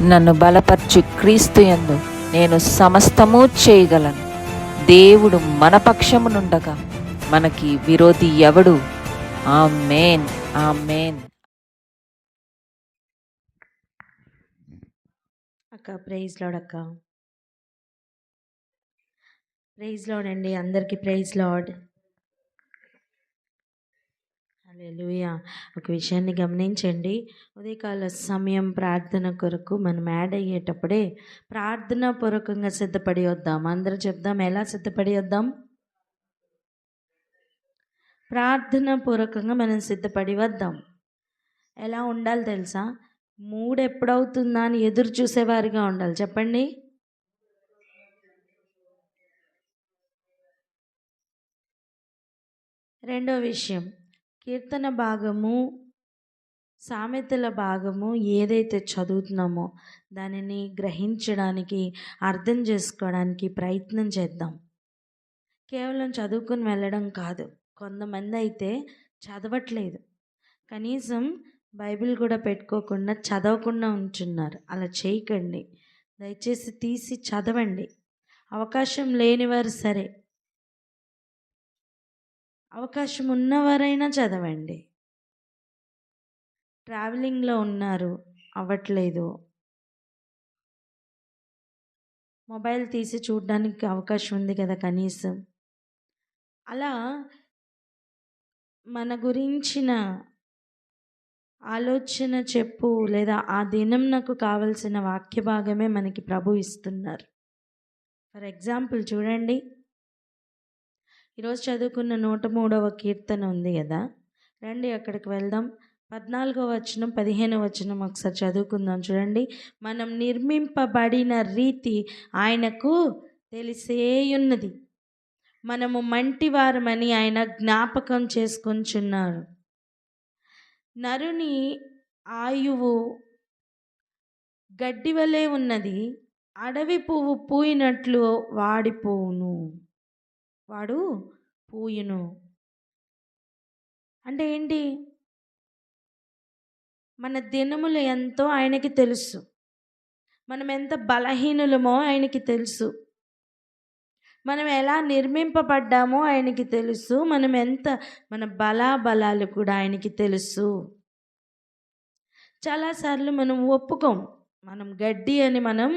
నన్ను బలపరచు క్రీస్తు యందు నేను సమస్తము చేయగలను. దేవుడు మన పక్షమునుండగా మనకి విరోధి ఎవడు? ఆమేన్, ఆమేన్. అక్క ప్రైజ్ లార్డ్. అక్క ప్రైజ్ లార్డ్ అండి. అందరికీ ప్రైజ్ లార్డ్. హల్లెలూయా. ఒక విషయాన్ని గమనించండి. ఉదయకాల సమయం ప్రార్థన కొరకు మనం యాడ్ అయ్యేటప్పుడే ప్రార్థనా పూర్వకంగా సిద్ధపడి వద్దాం. అందరూ చెప్దాం, ఎలా సిద్ధపడి వద్దాం? ప్రార్థనా పూర్వకంగా మనం సిద్ధపడి వద్దాం. ఎలా ఉండాలి తెలుసా? మూడు ఎప్పుడవుతుందా అని ఎదురు చూసేవారిగా ఉండాలి. చెప్పండి. రెండో విషయం, కీర్తన భాగము, సామెతల భాగము ఏదైతే చదువుతున్నామో దానిని గ్రహించడానికి, అర్థం చేసుకోవడానికి ప్రయత్నం చేద్దాం. కేవలం చదువుకుని వెళ్ళడం కాదు. కొంతమంది అయితే చదవట్లేదు, కనీసం బైబిల్ కూడా పెట్టుకోకుండా చదవకుండా ఉంటున్నారు. అలా చేయకండి. దయచేసి తీసి చదవండి. అవకాశం లేనివారు సరే, అవకాశం ఉన్నవారైనా చదవండి. ట్రావెలింగ్లో ఉన్నారు, అవ్వట్లేదు, మొబైల్ తీసి చూడడానికి అవకాశం ఉంది కదా కనీసం. అలా మన గురించిన ఆలోచన చెప్పు, లేదా ఆ దినం నాకు కావలసిన వాక్య భాగమే మనకి ప్రభు ఇస్తున్నారు. ఫర్ ఎగ్జాంపుల్ చూడండి, ఈరోజు చదువుకున్న 103వ కీర్తన ఉంది కదా, రండి అక్కడికి వెళ్దాం. 14వ వచనం, 15వ వచనం ఒకసారి చదువుకుందాం. చూడండి, మనం నిర్మింపబడిన రీతి ఆయనకు తెలిసేయున్నది, మనము మంటివారమని ఆయన జ్ఞాపకం చేసుకొంచున్నారు. నరుని ఆయువు గడ్డి వలె ఉన్నది, అడవి పువ్వు పూయినట్లు వాడు పూయును. అంటే ఏంటి? మన దినములు ఎంతో ఆయనకి తెలుసు, మనం ఎంత బలహీనులమో ఆయనకి తెలుసు, మనం ఎలా నిర్మింపబడ్డామో ఆయనకి తెలుసు, మన బలాబలాలు కూడా ఆయనకి తెలుసు. చాలాసార్లు మనం ఒప్పుకోం, మనం గడ్డి అని మనం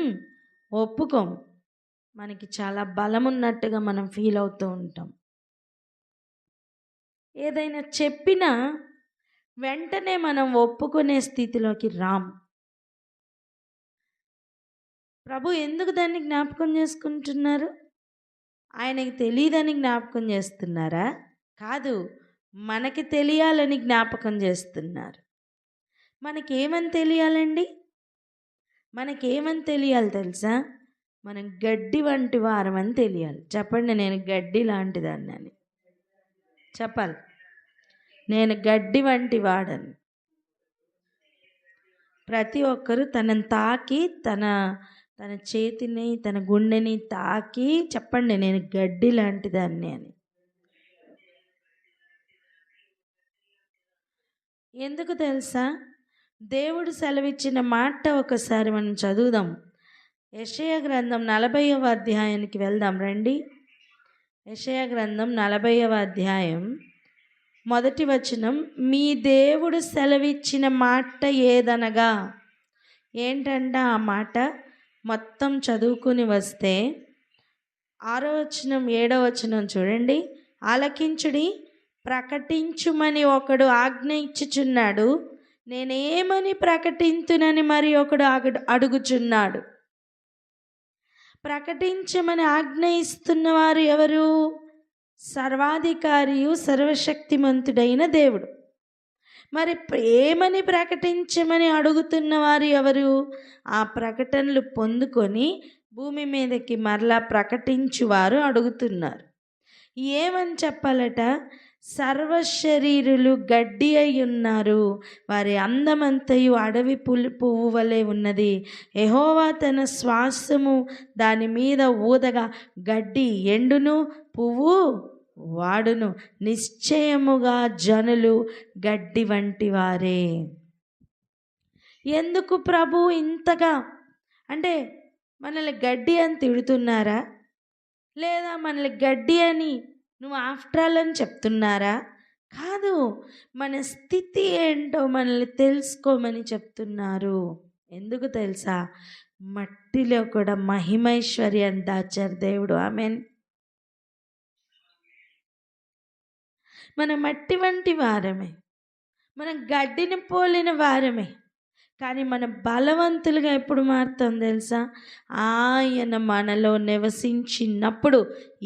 ఒప్పుకోం. మనకి చాలా బలం ఉన్నట్టుగా మనం ఫీల్ అవుతూ ఉంటాం. ఏదైనా చెప్పినా వెంటనే మనం ఒప్పుకునే స్థితిలోకి రాం. ప్రభు ఎందుకు దాన్ని జ్ఞాపకం చేసుకుంటున్నారు? ఆయనకి తెలియదని జ్ఞాపకం చేస్తున్నారా? కాదు, మనకి తెలియాలని జ్ఞాపకం చేస్తున్నారు. మనకేమని తెలియాలండి? మనకేమని తెలియాలి తెలుసా? మనం గడ్డి వంటి వారమని తెలియాలి. చెప్పండి, నేను గడ్డి లాంటిదాన్ని అని చెప్పాలి. నేను గడ్డి వంటి వాడని. ప్రతి ఒక్కరూ తనని తాకి, తన చేతిని, తన గుండెని తాకి చెప్పండి, నేను గడ్డి లాంటిదాన్ని అని. ఎందుకు తెలుసా? దేవుడు సెలవిచ్చిన మాట ఒకసారి మనం చదువుదాం. యెషయా గ్రంథం 40వ అధ్యాయానికి వెళ్దాం రండి. యెషయా గ్రంథం 40వ అధ్యాయం 1వ వచనం, మీ దేవుడు సెలవిచ్చిన మాట ఏదనగా. ఏంటంట ఆ మాట? మొత్తం చదువుకుని వస్తే 6వ వచనం, 7వ వచనం చూడండి. ఆలకించుడి, ప్రకటించుమని ఒకడు ఆజ్ఞ ఇచ్చుచున్నాడు, నేనేమని ప్రకటింతునని మరి ఒకడు అడుగుచున్నాడు. ప్రకటించమని ఆజ్ఞ ఇస్తున్నవారు ఎవరు? సర్వాధికారియు సర్వశక్తిమంతుడైన దేవుడు. మరి ఏమని ప్రకటించమని అడుగుతున్నవారు ఎవరు? ఆ ప్రకటనలు పొందుకొని భూమి మీదకి మరలా ప్రకటించువారు అడుగుతున్నారు. ఏమని చెప్పాలట? సర్వశరీరులు గడ్డి అయి ఉన్నారు, వారి అందమంతయు అడవి పువ్వు వలె ఉన్నది. యెహోవా తన శ్వాసము దాని మీద ఊదగా గడ్డి ఎండును, పువ్వు వాడును. నిశ్చయముగా జనులు గడ్డి వంటి వారే. ఎందుకు ప్రభు ఇంతగా అంటే మనల్ని గడ్డి అని తిడుతున్నారా? లేదా మనల్ని గడ్డి అని నువ్వు ఆఫ్టర్ ఆల్ అని చెప్తున్నారా? కాదు, మన స్థితి ఏంటో మనల్ని తెలుసుకోమని చెప్తున్నారు. ఎందుకు తెలుసా? మట్టిలో కూడా మహిమైశ్వర్యాన్ని దాచారు దేవుడు. ఆమెన్. మన మట్టి వంటి వారమే, మనం గడ్డిని పోలిన వారమే. కానీ మనం బలవంతులుగా ఎప్పుడు మారుతాం తెలుసా? ఆయన మనలో నివసించినప్పుడు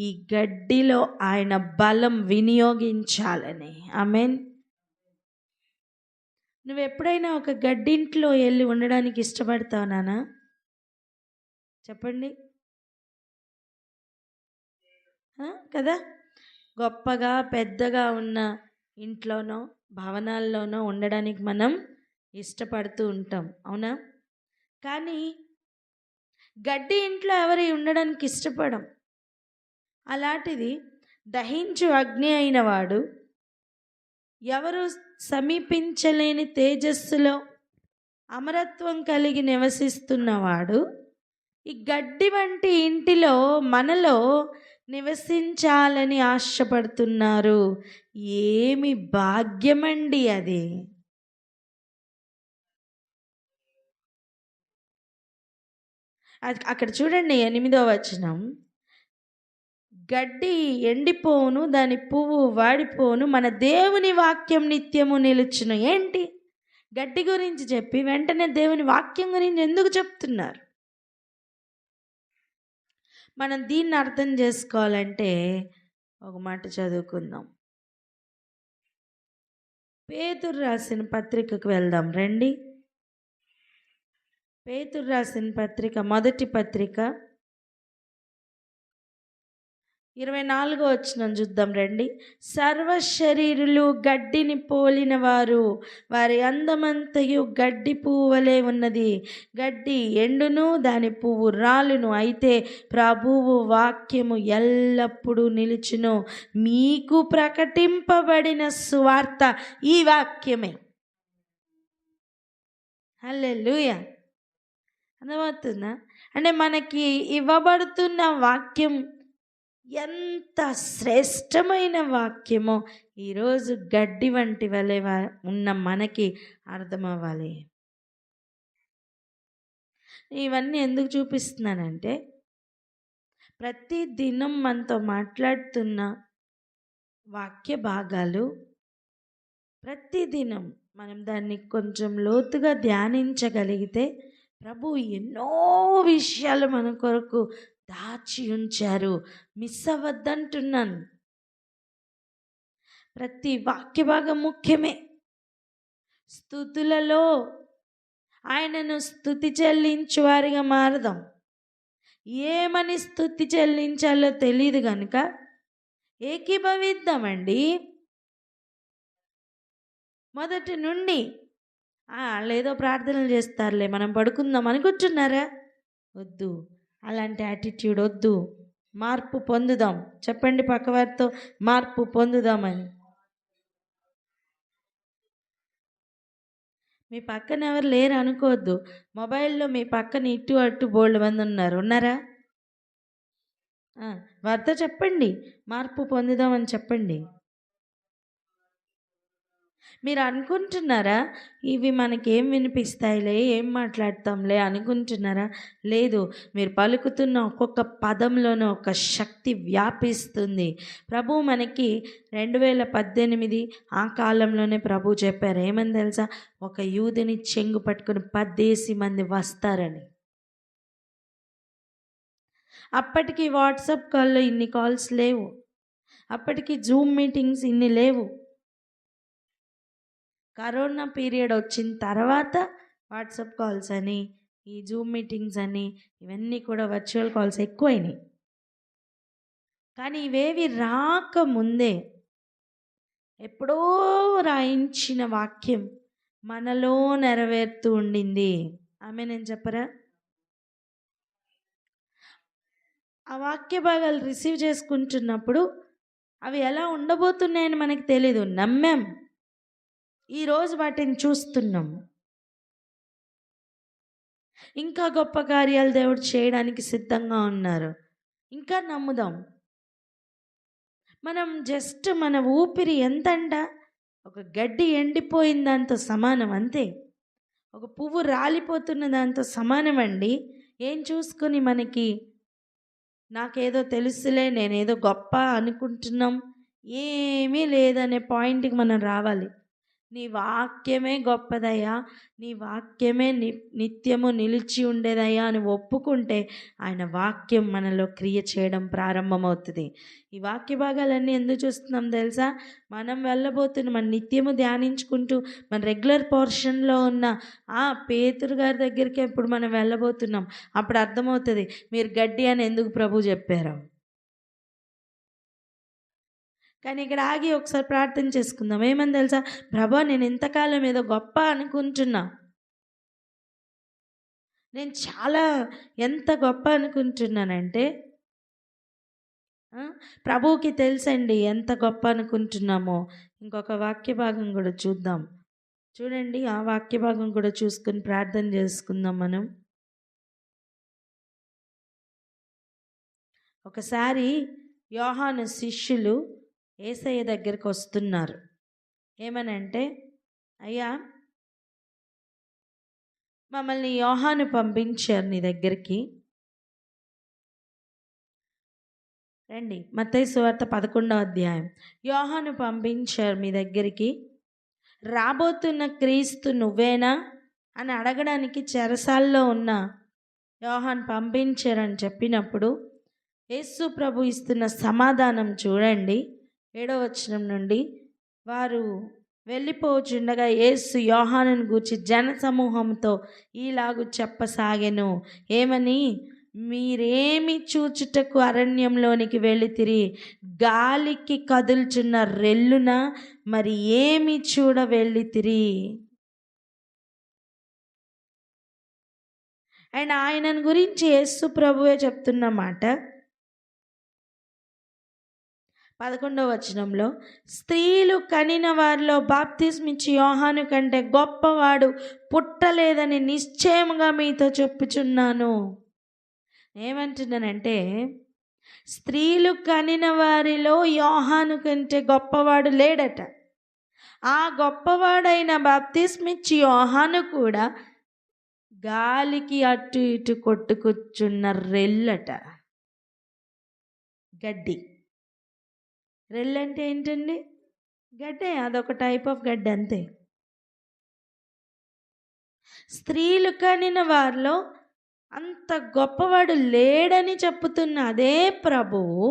ఈ గడ్డిలో ఆయన బలం వినియోగించాలని. ఆమేన్. నువ్వు ఎప్పుడైనా ఒక గడ్డింట్లో వెళ్ళి ఉండడానికి ఇష్టపడతావు నాన్న? చెప్పండి. కదా, గొప్పగా పెద్దగా ఉన్న ఇంట్లోనో భవనాల్లోనో ఉండడానికి మనం ఇష్టపడుతూ ఉంటాం, అవునా? కానీ గడ్డి ఇంట్లో ఎవరు ఉండడానికి ఇష్టపడం. అలాంటిది దహించు అగ్ని అయిన వాడు, ఎవరు సమీపించలేని తేజస్సులో అమరత్వం కలిగి నివసిస్తున్నవాడు ఈ గడ్డి వంటి ఇంటిలో మనలో నివసించాలని ఆశపడుతున్నారు. ఏమి భాగ్యమండి అది! అక్కడ చూడండి 8వ వచనం, గడ్డి ఎండిపోను, దాని పువ్వు వాడిపోను, మన దేవుని వాక్యం నిత్యము నిలుచును. ఏంటి? గడ్డి గురించి చెప్పి వెంటనే దేవుని వాక్యం గురించి ఎందుకు చెప్తున్నారు? మనం దీన్ని అర్థం చేసుకోవాలంటే ఒక మాట చదువుకుందాం. పేతురు రాసిన పత్రికకు వెళ్దాం రండి. పేతురు రాసిన పత్రిక, మొదటి పత్రిక 24వ వచనం చూద్దాం రండి. సర్వ శరీరులు గడ్డిని పోలిన వారు, వారి అందమంతయు గడ్డి పువ్వులే ఉన్నది. గడ్డి ఎండును, దాని పువ్వు రాలును, అయితే ప్రభువు వాక్యము ఎల్లప్పుడూ నిలుచును. మీకు ప్రకటింపబడిన సువార్త ఈ వాక్యమే. హల్లెలూయా. అర్థమవుతుందా? అంటే మనకి ఇవ్వబడుతున్న వాక్యం ఎంత శ్రేష్టమైన వాక్యమో ఈరోజు గడ్డి వంటి వలె ఉన్న మనకి అర్థమవ్వాలి. ఇవన్నీ ఎందుకు చూపిస్తున్నానంటే, ప్రతి దినం మనతో మాట్లాడుతున్న వాక్య భాగాలు ప్రతిదినం మనం దాన్ని కొంచెం లోతుగా ధ్యానించగలిగితే ప్రభు ఎన్నో విషయాలు మన కొరకు దాచి ఉంచారు. మిస్ అవ్వద్దంటున్నాను. ప్రతి వాక్య భాగం ముఖ్యమే. స్తుతులలో ఆయనను స్తుతి చెల్లించు వారిగా మారదాం. ఏమని స్తుతి చెల్లించాలో తెలియదు కనుక ఏకీభవిద్దామండి. మొదటి నుండి లేదో ప్రార్థనలు చేస్తారులే, మనం పడుకుందాం అని కూర్చున్నారా? వద్దు, అలాంటి యాటిట్యూడ్ వద్దు. మార్పు పొందుదాం. చెప్పండి పక్కవారితో, మార్పు పొందుదామని. మీ పక్కన ఎవరు లేరు అనుకోవద్దు. మొబైల్లో మీ పక్కన ఇటు అటు బోల్డ్ మంది ఉన్నారా? వారితో చెప్పండి, మార్పు పొందుదామని చెప్పండి. మీరు అనుకుంటున్నారా ఇవి మనకేం వినిపిస్తాయిలే, ఏం మాట్లాడతాంలే అనుకుంటున్నారా? లేదు, మీరు పలుకుతున్న ఒక్కొక్క పదంలోనూ ఒక శక్తి వ్యాపిస్తుంది. ప్రభు మనకి 2018 ఆ కాలంలోనే ప్రభు చెప్పారు. ఏమని తెలుసా? ఒక యూదుని చెంగు పట్టుకుని 10 మంది వస్తారని. అప్పటికి వాట్సాప్ కాల్లో ఇన్ని కాల్స్ లేవు, అప్పటికి జూమ్ మీటింగ్స్ ఇన్ని లేవు. కరోనా పీరియడ్ వచ్చిన తర్వాత వాట్సాప్ కాల్స్ అని, ఈ జూమ్ మీటింగ్స్ అని, ఇవన్నీ కూడా వర్చువల్ కాల్స్ ఎక్కువైనాయి. కానీ ఇవేవి రాకముందే ఎప్పుడో రాయించిన వాక్యం మనలో నెరవేరుతూ ఉండింది. ఆమె నేను చెప్పరా? ఆ వాక్య భాగాలు రిసీవ్ చేసుకుంటున్నప్పుడు అవి ఎలా ఉండబోతున్నాయని మనకు తెలీదు. నమ్మాం, ఈరోజు వాటిని చూస్తున్నాం. ఇంకా గొప్ప కార్యాలు దేవుడు చేయడానికి సిద్ధంగా ఉన్నారు. ఇంకా నమ్ముదాం. మనం జస్ట్ మన ఊపిరి ఎంతంట, ఒక గడ్డి ఎండిపోయిన దాంతో సమానం అంతే. ఒక పువ్వు రాలిపోతున్న దాంతో సమానం అండి. ఏం చూసుకొని మనకి నాకేదో తెలుసులే, నేనేదో గొప్ప అనుకుంటున్నాం, ఏమీ లేదనే పాయింట్కి మనం రావాలి. నీ వాక్యమే గొప్పదయ్యా, నీ వాక్యమే నిత్యము నిలిచి ఉండేదయ్యా అని ఒప్పుకుంటే ఆయన వాక్యం మనలో క్రియ చేయడం ప్రారంభమవుతుంది. ఈ వాక్య భాగాలన్నీ ఎందుకు చూస్తున్నాం తెలుసా? మనం వెళ్ళబోతున్న మన నిత్యము ధ్యానించుకుంటూ మన రెగ్యులర్ పోర్షన్లో ఉన్న పేతురు గారి దగ్గరికి ఇప్పుడు మనం వెళ్ళబోతున్నాం. అప్పుడు అర్థమవుతుంది మీరు గడ్డి అని ఎందుకు ప్రభు చెప్పారు. కానీ ఇక్కడ ఆగి ఒకసారి ప్రార్థన చేసుకుందాం. ఏమని తెలుసా? ప్రభా, నేను ఇంతకాలం ఏదో గొప్ప అనుకుంటున్నా, నేను చాలా ఎంత గొప్ప అనుకుంటున్నానంటే ప్రభువుకి తెలుసండి ఎంత గొప్ప అనుకుంటున్నామో. ఇంకొక వాక్య భాగం కూడా చూద్దాం. చూడండి, ఆ వాక్య భాగం కూడా చూసుకుని ప్రార్థన చేసుకుందాం మనం. ఒకసారి యోహాను శిష్యులు యేసయ్య దగ్గరికి వస్తున్నారు. ఏమనంటే, అయ్యా, మమ్మల్ని యోహాను పంపించారు నీ దగ్గరికి, రండి. మత్తయి సువార్త 11వ అధ్యాయం. యోహాను పంపించారు మీ దగ్గరికి, రాబోతున్న క్రీస్తు నువ్వేనా అని అడగడానికి చెరసాల్లో ఉన్న యోహాను పంపించారని చెప్పినప్పుడు యేసు ప్రభు ఇస్తున్న సమాధానం చూడండి. 7వ వచనం నుండి, వారు వెళ్ళిపోచుండగా యేసు యోహానును గూర్చి జన సమూహంతో ఈలాగు చెప్పసాగెను. ఏమని? మీరేమి చూచుటకు అరణ్యంలోనికి వెళ్ళితిరి? గాలికి కదులుచున్న రెల్లున మరి ఏమి చూడ వెళ్ళితిరి? అండ్ ఆయనను గురించి యేసు ప్రభువే చెప్తున్నమాట. 11వ వచనంలో, స్త్రీలు కనిన వారిలో బాప్తిస్మిచ్చి యోహాను కంటే గొప్పవాడు పుట్టలేదని నిశ్చయముగా మీతో చెప్పుచున్నాను. ఏమంటున్నానంటే, స్త్రీలు కనిన వారిలో యోహాను కంటే గొప్పవాడు లేడట. ఆ గొప్పవాడైన బాప్తిస్మిచ్చి యోహాను కూడా గాలికి అటు ఇటు కొట్టుకొచ్చున్న రెల్లట, గడ్డి. రెల్లు అంటే ఏంటండి? గడ్డే, అదొక టైప్ ఆఫ్ గడ్డి అంతే. స్త్రీలు కనిన వారిలో అంత గొప్పవాడు లేడని చెప్పుతున్న అదే ప్రభువు,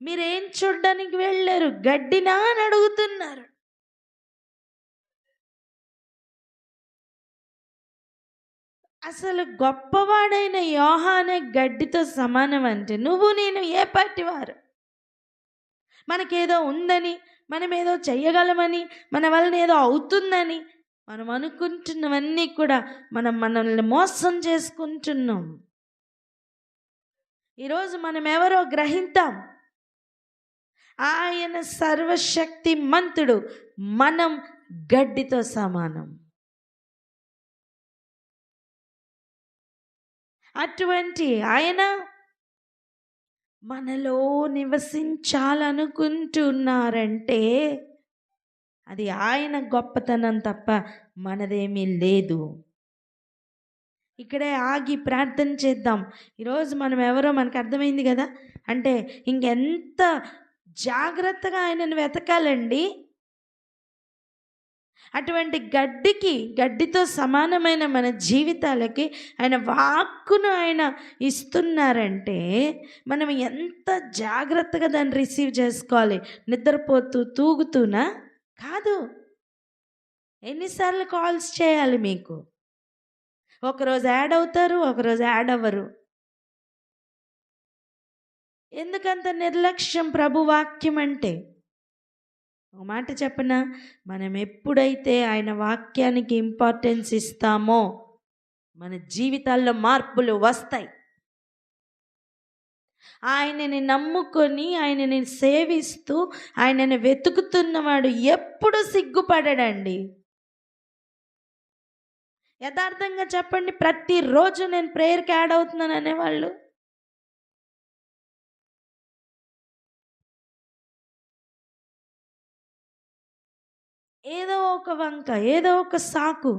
మీరేం చూడ్డానికి వెళ్ళారు? గడ్డినా అని అడుగుతున్నారు. అసలు గొప్పవాడైన యోహానే గడ్డితో సమానం అంటే నువ్వు నేను ఏ పార్టీ వారు? మనకేదో ఉందని, మనం ఏదో చెయ్యగలమని, మన వలన ఏదో అవుతుందని మనం అనుకుంటున్నవన్నీ కూడా మనల్ని మోసం చేసుకుంటున్నాం. ఈరోజు మనం ఎవరో గ్రహిద్దాం. ఆయన సర్వశక్తి మంతుడు, మనం గడ్డితో సమానం. అటువంటి ఆయన మనలో నివసించాలనుకుంటున్నారంటే అది ఆయన గొప్పతనం తప్ప మనదేమీ లేదు. ఇక్కడే ఆగి ప్రార్థన చేద్దాం. ఈరోజు మనం ఎవరో మనకు అర్థమైంది కదా. అంటే ఇంకెంత జాగ్రత్తగా ఆయనను వెతకాలండి. అటువంటి గడ్డితో సమానమైన మన జీవితాలకి ఆయన వాక్కును ఆయన ఇస్తున్నారంటే మనం ఎంత జాగ్రత్తగా దాన్ని రిసీవ్ చేసుకోవాలి. నిద్రపోతూ తూగుతూనా కాదు. ఎన్నిసార్లు కాల్స్ చేయాలి మీకు? ఒకరోజు యాడ్ అవుతారు, ఒకరోజు యాడ్ అవ్వరు. ఎందుకంత నిర్లక్ష్యం ప్రభు వాక్యం అంటే? ఒక మాట చెప్పనా, మనం ఎప్పుడైతే ఆయన వాక్యానికి ఇంపార్టెన్స్ ఇస్తామో మన జీవితాల్లో మార్పులు వస్తాయి. ఆయనని నమ్ముకొని ఆయనని సేవిస్తూ ఆయనని వెతుకుతున్నవాడు ఎప్పుడు సిగ్గుపడడండి. యథార్థంగా చెప్పండి, ప్రతిరోజు నేను ప్రేయర్కి యాడ్ అవుతున్నాను అనేవాళ్ళు. ఏదో ఒక వంక, ఏదో ఒక సాకు.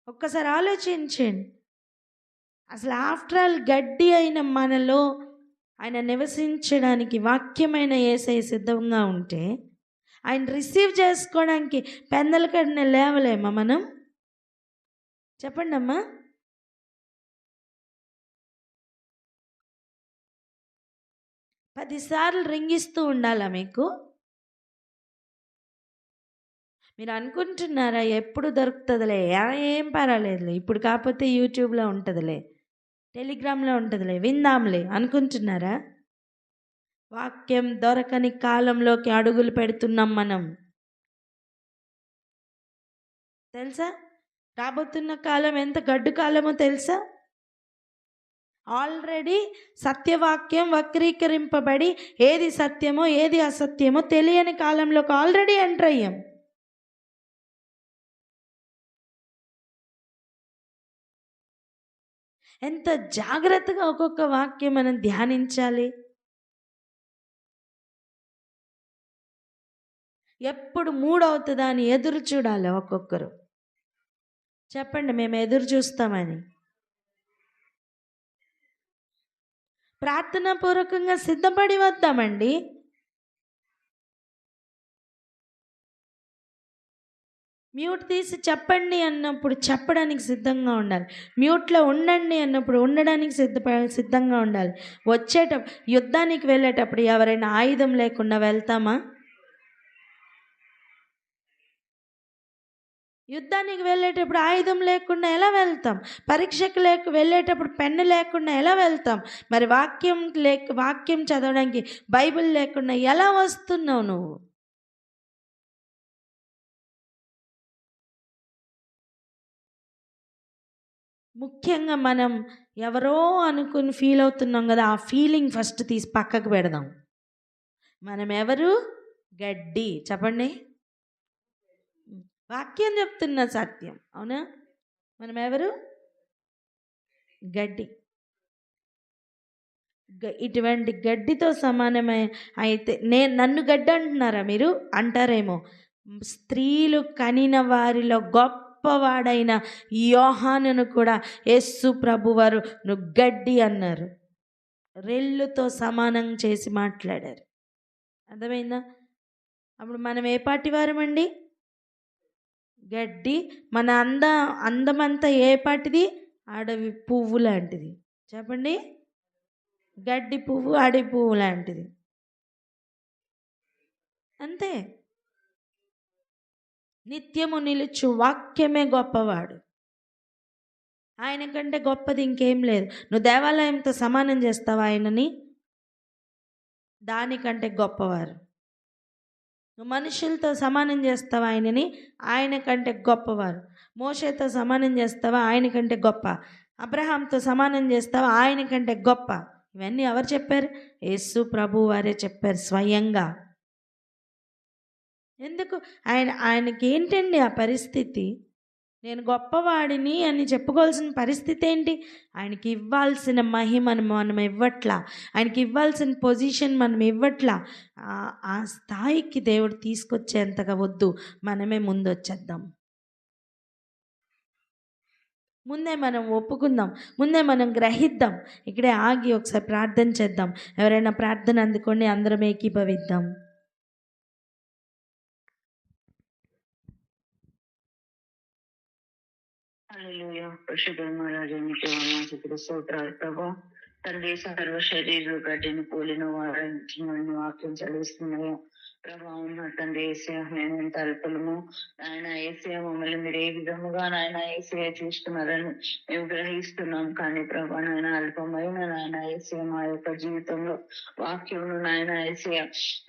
ఒక్కసారి ఆలోచించండి. అసలు ఆఫ్టర్ ఆల్ గడ్డి అయిన మనలో ఆయన నివసించడానికి వాక్యమైన యేసయ్య సిద్ధంగా ఉంటే ఆయన రిసీవ్ చేసుకోవడానికి పెందల కడిన లేవలేమా మనం? చెప్పండి అమ్మా. పదిసార్లు రింగిస్తూ ఉండాలా మీకు? మీరు అనుకుంటున్నారా ఎప్పుడు దొరుకుతుందిలే, ఏం పర్వాలేదులే, ఇప్పుడు కాకపోతే యూట్యూబ్లో ఉంటుందిలే, టెలిగ్రామ్లో ఉంటుందిలే, విందాంలే అనుకుంటున్నారా? వాక్యం దొరకని కాలంలోకి అడుగులు పెడుతున్నాం మనం. తెలుసా? రాబోతున్న కాలం ఎంత గడ్డు కాలమో తెలుసా? ఆల్రెడీ సత్యవాక్యం వక్రీకరింపబడి ఏది సత్యమో ఏది అసత్యమో తెలియని కాలంలోకి ఆల్రెడీ ఎంటర్ అయ్యాం. ఎంత జాగ్రత్తగా ఒక్కొక్క వాక్యం మనం ధ్యానించాలి. ఎప్పుడు మూడవుతుందా అని ఎదురు చూడాలి ఒక్కొక్కరు. చెప్పండి, మేము ఎదురు చూస్తామని. ప్రార్థనా పూర్వకంగా సిద్ధపడి వద్దామండి. మ్యూట్ తీసి చెప్పండి అన్నప్పుడు చెప్పడానికి సిద్ధంగా ఉండాలి. మ్యూట్లో ఉండండి అన్నప్పుడు ఉండడానికి సిద్ధంగా ఉండాలి. యుద్ధానికి వెళ్ళేటప్పుడు ఎవరైనా ఆయుధం లేకుండా వెళ్తామా? యుద్ధానికి వెళ్ళేటప్పుడు ఆయుధం లేకుండా ఎలా వెళ్తాం? పరీక్షకు వెళ్ళేటప్పుడు పెన్ను లేకుండా ఎలా వెళ్తాం? మరి వాక్యం చదవడానికి బైబిల్ లేకుండా ఎలా వస్తున్నావు నువ్వు? ముఖ్యంగా మనం ఎవరో అనుకుని ఫీల్ అవుతున్నాం కదా, ఆ ఫీలింగ్ ఫస్ట్ తీసి పక్కకు పెడదాం. మనం ఎవరు? గడ్డి. చెప్పండి. వాక్యం చెప్తున్న సత్యం, అవునా? మనం ఎవరు? గడ్డి. ఇటువంటి గడ్డితో సమానమే. అయితే నన్ను గడ్డి అంటున్నారా మీరు? అంటారేమో. స్త్రీలు కనిన వారిలో గొప్పవాడైన యోహానును కూడా యేసు ప్రభువారు నువ్వు గడ్డి అన్నారు. రెల్లుతో సమానం చేసి మాట్లాడారు. అర్థమైందా? అప్పుడు మనం ఏ పార్టీ వారమండి? గడ్డి. మన అందమంతా ఏ పాటిది? అడవి పువ్వు లాంటిది. చెప్పండి. గడ్డి పువ్వు, అడవి పువ్వు లాంటిది, అంతే. నిత్యము నిలుచు వాక్యమే గొప్పవాడు. ఆయన కంటే గొప్పది ఇంకేం లేదు. నువ్వు దేవాలయంతో సమానం చేస్తావా ఆయనని? దానికంటే గొప్పవారు. నువ్వు మనుషులతో సమానం చేస్తావా ఆయనని? ఆయన కంటే గొప్పవారు. మోషేతో సమానం చేస్తావా? ఆయన కంటే గొప్ప. అబ్రహాంతో సమానం చేస్తావా? ఆయన కంటే గొప్ప. ఇవన్నీ ఎవరు చెప్పారు? యేసు ప్రభు వారే చెప్పారు స్వయంగా. ఎందుకు? ఆయనకి ఏంటండి ఆ పరిస్థితి? నేను గొప్పవాడిని అని చెప్పుకోవాల్సిన పరిస్థితి ఏంటి? ఆయనకి ఇవ్వాల్సిన మహిమను మనం ఇవ్వట్లా, ఆయనకి ఇవ్వాల్సిన పొజిషన్ మనం ఇవ్వట్లా. ఆ స్థాయికి దేవుడు తీసుకొచ్చేంతగా వద్దు, మనమే ముందు వచ్చేద్దాం. ముందే మనం ఒప్పుకుందాం, ముందే మనం గ్రహిద్దాం. ఇక్కడే ఆగి ఒకసారి ప్రార్థన చేద్దాం. ఎవరైనా ప్రార్థన అందుకొని అందరం ఏకీభవిద్దాం. హల్లెలూయా. పరిశుద్ధమైన రాజానికి వందనాలు, స్తోత్రాలు ప్రభా. తండ్రి, సర్వ శరీరులు గడ్డిని పోలిన వారిని వాక్యం చదివిస్తున్నాయో ప్రభా. ఉన్న తండ్రి ఏసయ్య, మేము ఎంత అల్పలము ఆయన ఏసయ్య, మమ్మల్ని మీరు ఏ విధముగా నాయన ఏసయ్య చూస్తున్నారని మేము గ్రహిస్తున్నాం. కానీ ప్రభా నాయన అల్పమైన నాయన ఏసయ్య మా యొక్క జీవితంలో వాక్యమును నాయన ఏసయ్య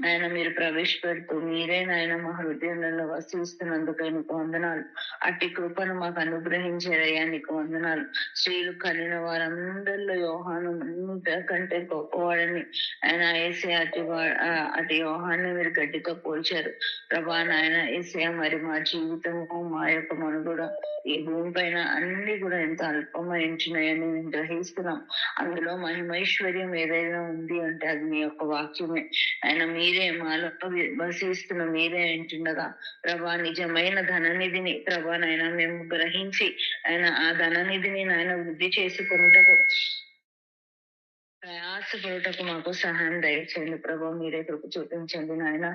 నాయన మీరు ప్రవేశపెడుతూ మీరే నాయన మా హృదయంలో వసిస్తున్నందుకై నీకు వందనాలు. అట్టి కృపను మాకు అనుగ్రహించేదయ్యా నీకు వందనాలు. స్త్రీలు కనిన వారందరిలో యోహాను కంటే గొప్పవాడని ఆయన ఏసయ్య అటు యోహాన్ని మీరు గడ్డితో పోల్చారు. ప్రభా నాయన యేసయ్య, మరి మా జీవితము, మా యొక్క మనుగడ ఈ భూమి పైన అన్ని కూడా ఎంత అల్పమైంచినాయని మేము గ్రహిస్తున్నాం. అందులో మహిమైశ్వర్యం ఏదైనా ఉంది అంటే అది మీ యొక్క వాక్యమే. ఆయన మీరే మాలో వసిస్తున్న మీరే అంటుండగా ప్రభా నిజమైన ధననిధిని ప్రభా నాయన మేము గ్రహించి ఆయన ఆ ధననిధిని నాయన వృద్ధి చేసుకొనుటకు ప్రయాసపడుటకు మాకు సహాయం దయచేయండి ప్రభా. మీరే కృప చూపించండి నాయన.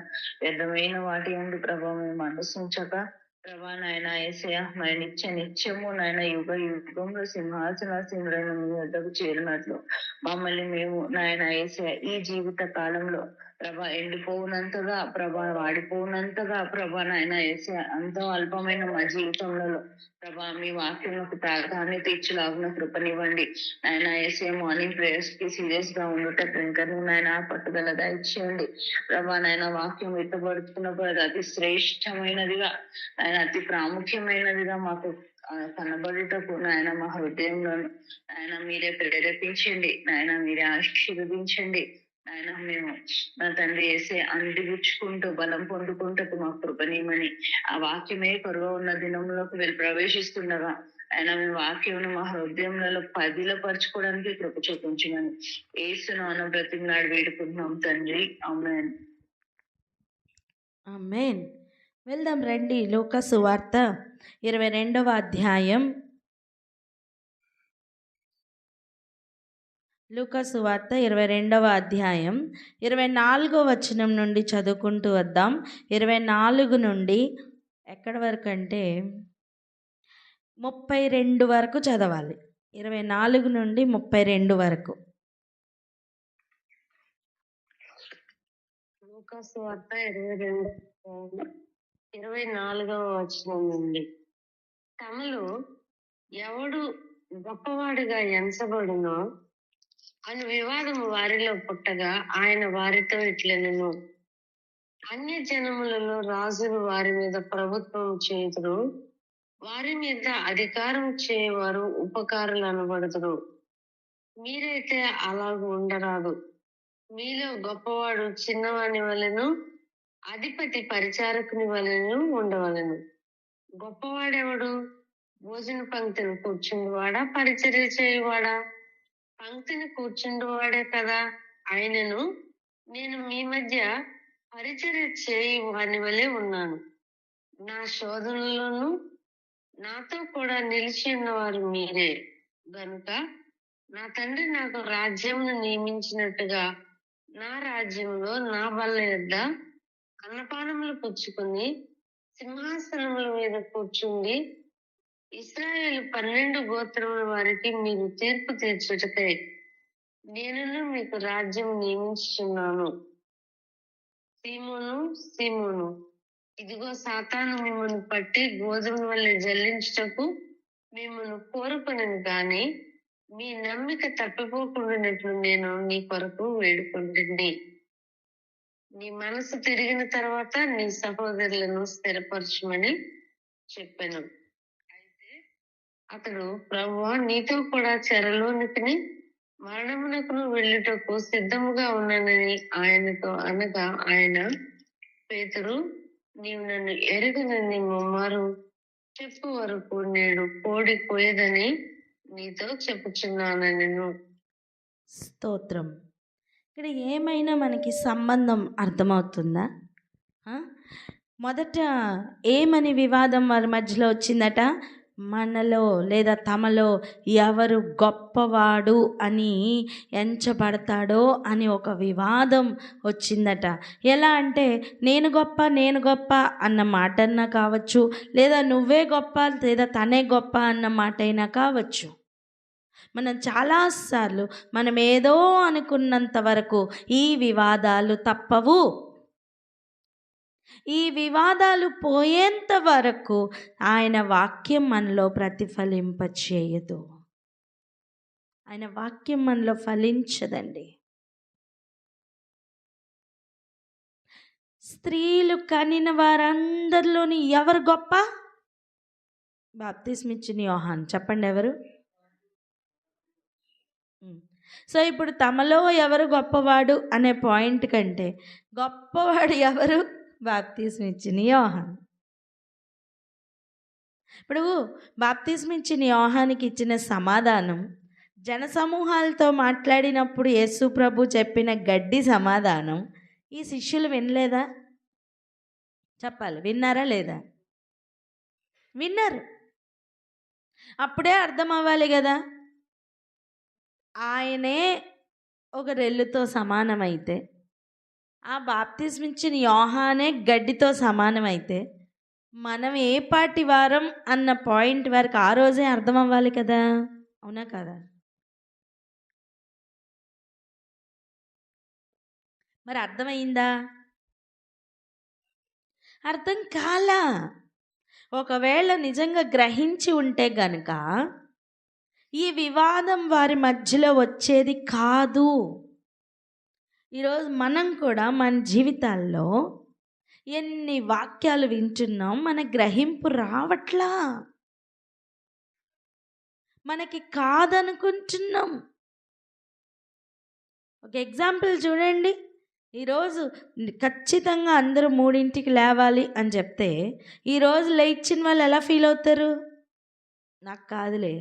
వ్యర్థమైన వాటి యందు ప్రభా మేము మనసుంచక ప్రభా నాయన యేసయ్య, మరి నిత్యము నాయన యుగ యుగంలో సింహాసనాసీనుడైన మీ వద్దకు చేరినట్లు మమ్మల్ని మేము నాయన యేసయ్య ఈ జీవిత కాలంలో ప్రభా ఎండిపోవునంతగా ప్రభా వాడిపోవునంతగా ప్రభా నాయన యేసయ్య అంతో అల్పమైన మా జీవితంలో ప్రభా మీ వాక్యంకు ప్రాధాన్యత ఇచ్చేలాగున కృపనివ్వండి నాయన. యేసయ్య మార్నింగ్ ప్రేయర్స్ కి సీరియస్ గా ఉండటం ఇంకా నాయన పట్టుదల దయచేయండి ప్రభా నాయన. వాక్యం ఎత్తబడుతున్నప్పుడు అది అతి శ్రేష్టమైనదిగా ఆయన అతి ప్రాముఖ్యమైనదిగా మాకు కనబడుటకు నాయన మా హృదయంలో ఆయన మీరే ప్రేరేపించండి నాయన, మీరే ఆశీర్వదించండి నాయన. మేము నా తండ్రి వేసే అందిపుచ్చుకుంటూ బలం పొందుకుంటూ మాకు కృపనీయమని ఆ వాక్యమే కరువు ఉన్న దినంలోకి వెళ్ళి ప్రవేశిస్తుండగా ఆయన మీ వాక్యం మా హృదయంలో పదిలపరచుకోవడానికి కృప చూపించమని యేసునామమున బ్రతిమలాడి వేడుకుంటున్నాం తండ్రి. ఆమేన్. ఆమేన్. వెళ్దాం రండి, లూకా సువార్త 22వ అధ్యాయం. లూకా సువార్త 22వ అధ్యాయం 24వ వచనం నుండి చదువుకుంటూ వద్దాం. 24 నుండి ఎక్కడి వరకు అంటే 32 వరకు చదవాలి. 24 నుండి 32 వరకు. లూకాసు వార్త 24వ వచనం నుండి, తమలో ఎవడు గొప్పవాడుగా ఎంచబడునో అని వివాదము వారిలో పుట్టగా ఆయన వారితో ఇట్లనెను, అన్య జనములలో రాజులు వారి మీద ప్రభుత్వం చేయుదురు, వారి మీద అధికారం చేయవారు ఉపకారులు అనబడుదురు. మీరైతే అలాగూ ఉండరాదు. మీలో గొప్పవాడు చిన్నవాని వలెను, అధిపతి పరిచారకుని వలెను ఉండవలెను. గొప్పవాడెవడు? భోజన పంక్తిని కూర్చుండువాడా, పరిచర్య చేయువాడా? పంక్తిని కూర్చుండువాడే కదా. ఆయనను నేను మీ మధ్య పరిచర్య చేయి వాని వలె ఉన్నాను. నా శోధనలోను నాతో కూడా నిలిచి ఉన్నవారు మీరే గనుక నా తండ్రి నాకు రాజ్యమును నియమించినట్టుగా నా రాజ్యంలో నా బల్ల యొద్ద అన్నపానములు పుచ్చుకుని సింహాసనముల మీద కూర్చుండి ఇశ్రాయేలు 12 గోత్రముల వారికి మీరు తీర్పు తీర్చుటకై నేనును మీకు రాజ్యం నియమించుచున్నాను. సీమోను, సీమోను, ఇదిగో సాతాను మిమ్మల్ని పట్టి గోధుమ వల్లే జల్లించుటకు మిమ్మల్ని కోరుకునేది గాని మీ నమ్మిక తప్పిపోకుండానట్లు నేను నీ కొరకు వేడుకుంటుంది. నీ మనసు తిరిగిన తర్వాత నీ సహోదరులను స్థిరపరచమని చెప్పాను. అయితే అతడు, ప్రభువా, నీతో కూడా చెరలోనికి మరణమునకును వెళ్ళుటకు సిద్ధముగా ఉన్నానని ఆయనతో అనగా ఆయన, పేతురు, నీవు నన్ను ఎరుగనని ముమ్మారు చెప్పు వరకు నేడు కోడి కోయదని నీతో చెప్పుచున్నానెను. స్తోత్రం. ఇక్కడ ఏమైనా మనకి సంబంధం అర్థమవుతుందా? మొదట ఏమని వివాదం వారి మధ్యలో వచ్చిందట? మనలో లేదా తమలో ఎవరు గొప్పవాడు అని ఎంచబడతాడో అని ఒక వివాదం వచ్చిందట. ఎలా అంటే నేను గొప్ప అన్న మాట అన్నా కావచ్చు, లేదా నువ్వే గొప్ప లేదా తనే గొప్ప అన్న మాట అయినా కావచ్చు. మనం చాలాసార్లు మనం ఏదో అనుకున్నంత వరకు ఈ వివాదాలు తప్పవు. ఈ వివాదాలు పోయేంత వరకు ఆయన వాక్యం మనలో ప్రతిఫలింపచేయదు. ఆయన వాక్యం మనలో ఫలించదండి. స్త్రీలు కనిన వారందరిలోని ఎవరు గొప్ప? బాప్తిస్మిచ్చిన యోహాను. చెప్పండి ఎవరు? సో ఇప్పుడు తమలో ఎవరు గొప్పవాడు అనే పాయింట్ కంటే గొప్పవాడు ఎవరు? బాప్తిస్మం ఇచ్చిన యోహాను. ఇప్పుడు బాప్తిస్మం ఇచ్చిన యోహానికి ఇచ్చిన సమాధానం, జనసమూహాలతో మాట్లాడినప్పుడు యేసు ప్రభు చెప్పిన గడ్డి సమాధానం ఈ శిష్యులు వినలేదా? చెప్పాలి, విన్నారా లేదా? విన్నారు. అప్పుడే అర్థం అవ్వాలి కదా, ఆయనే ఒక రెల్లుతో సమానమైతే, ఆ బాప్తిస్మం ఇచ్చిన యోహానే గడ్డితో సమానమైతే, మనం ఏ పాటి వారం అన్న పాయింట్ వరకు ఆ రోజే అర్థం అవ్వాలి కదా, అవునా కదా? మరి అర్థమైందా? అర్థం కాలా. ఒకవేళ నిజంగా గ్రహించి ఉంటే గనుక ఈ వివాదం వారి మధ్యలో వచ్చేది కాదు. ఈరోజు మనం కూడా మన జీవితాల్లో ఎన్ని వాక్యాలు వింటున్నాం, మన గ్రహింపు రావట్లా, మనకి కాదనుకుంటున్నాం. ఒక ఎగ్జాంపుల్ చూడండి. ఈరోజు ఖచ్చితంగా అందరూ 3ంటికి లేవాలి అని చెప్తే ఈరోజు లేచిన వాళ్ళు ఎలా ఫీల్ అవుతారు? నాకు కాదులే,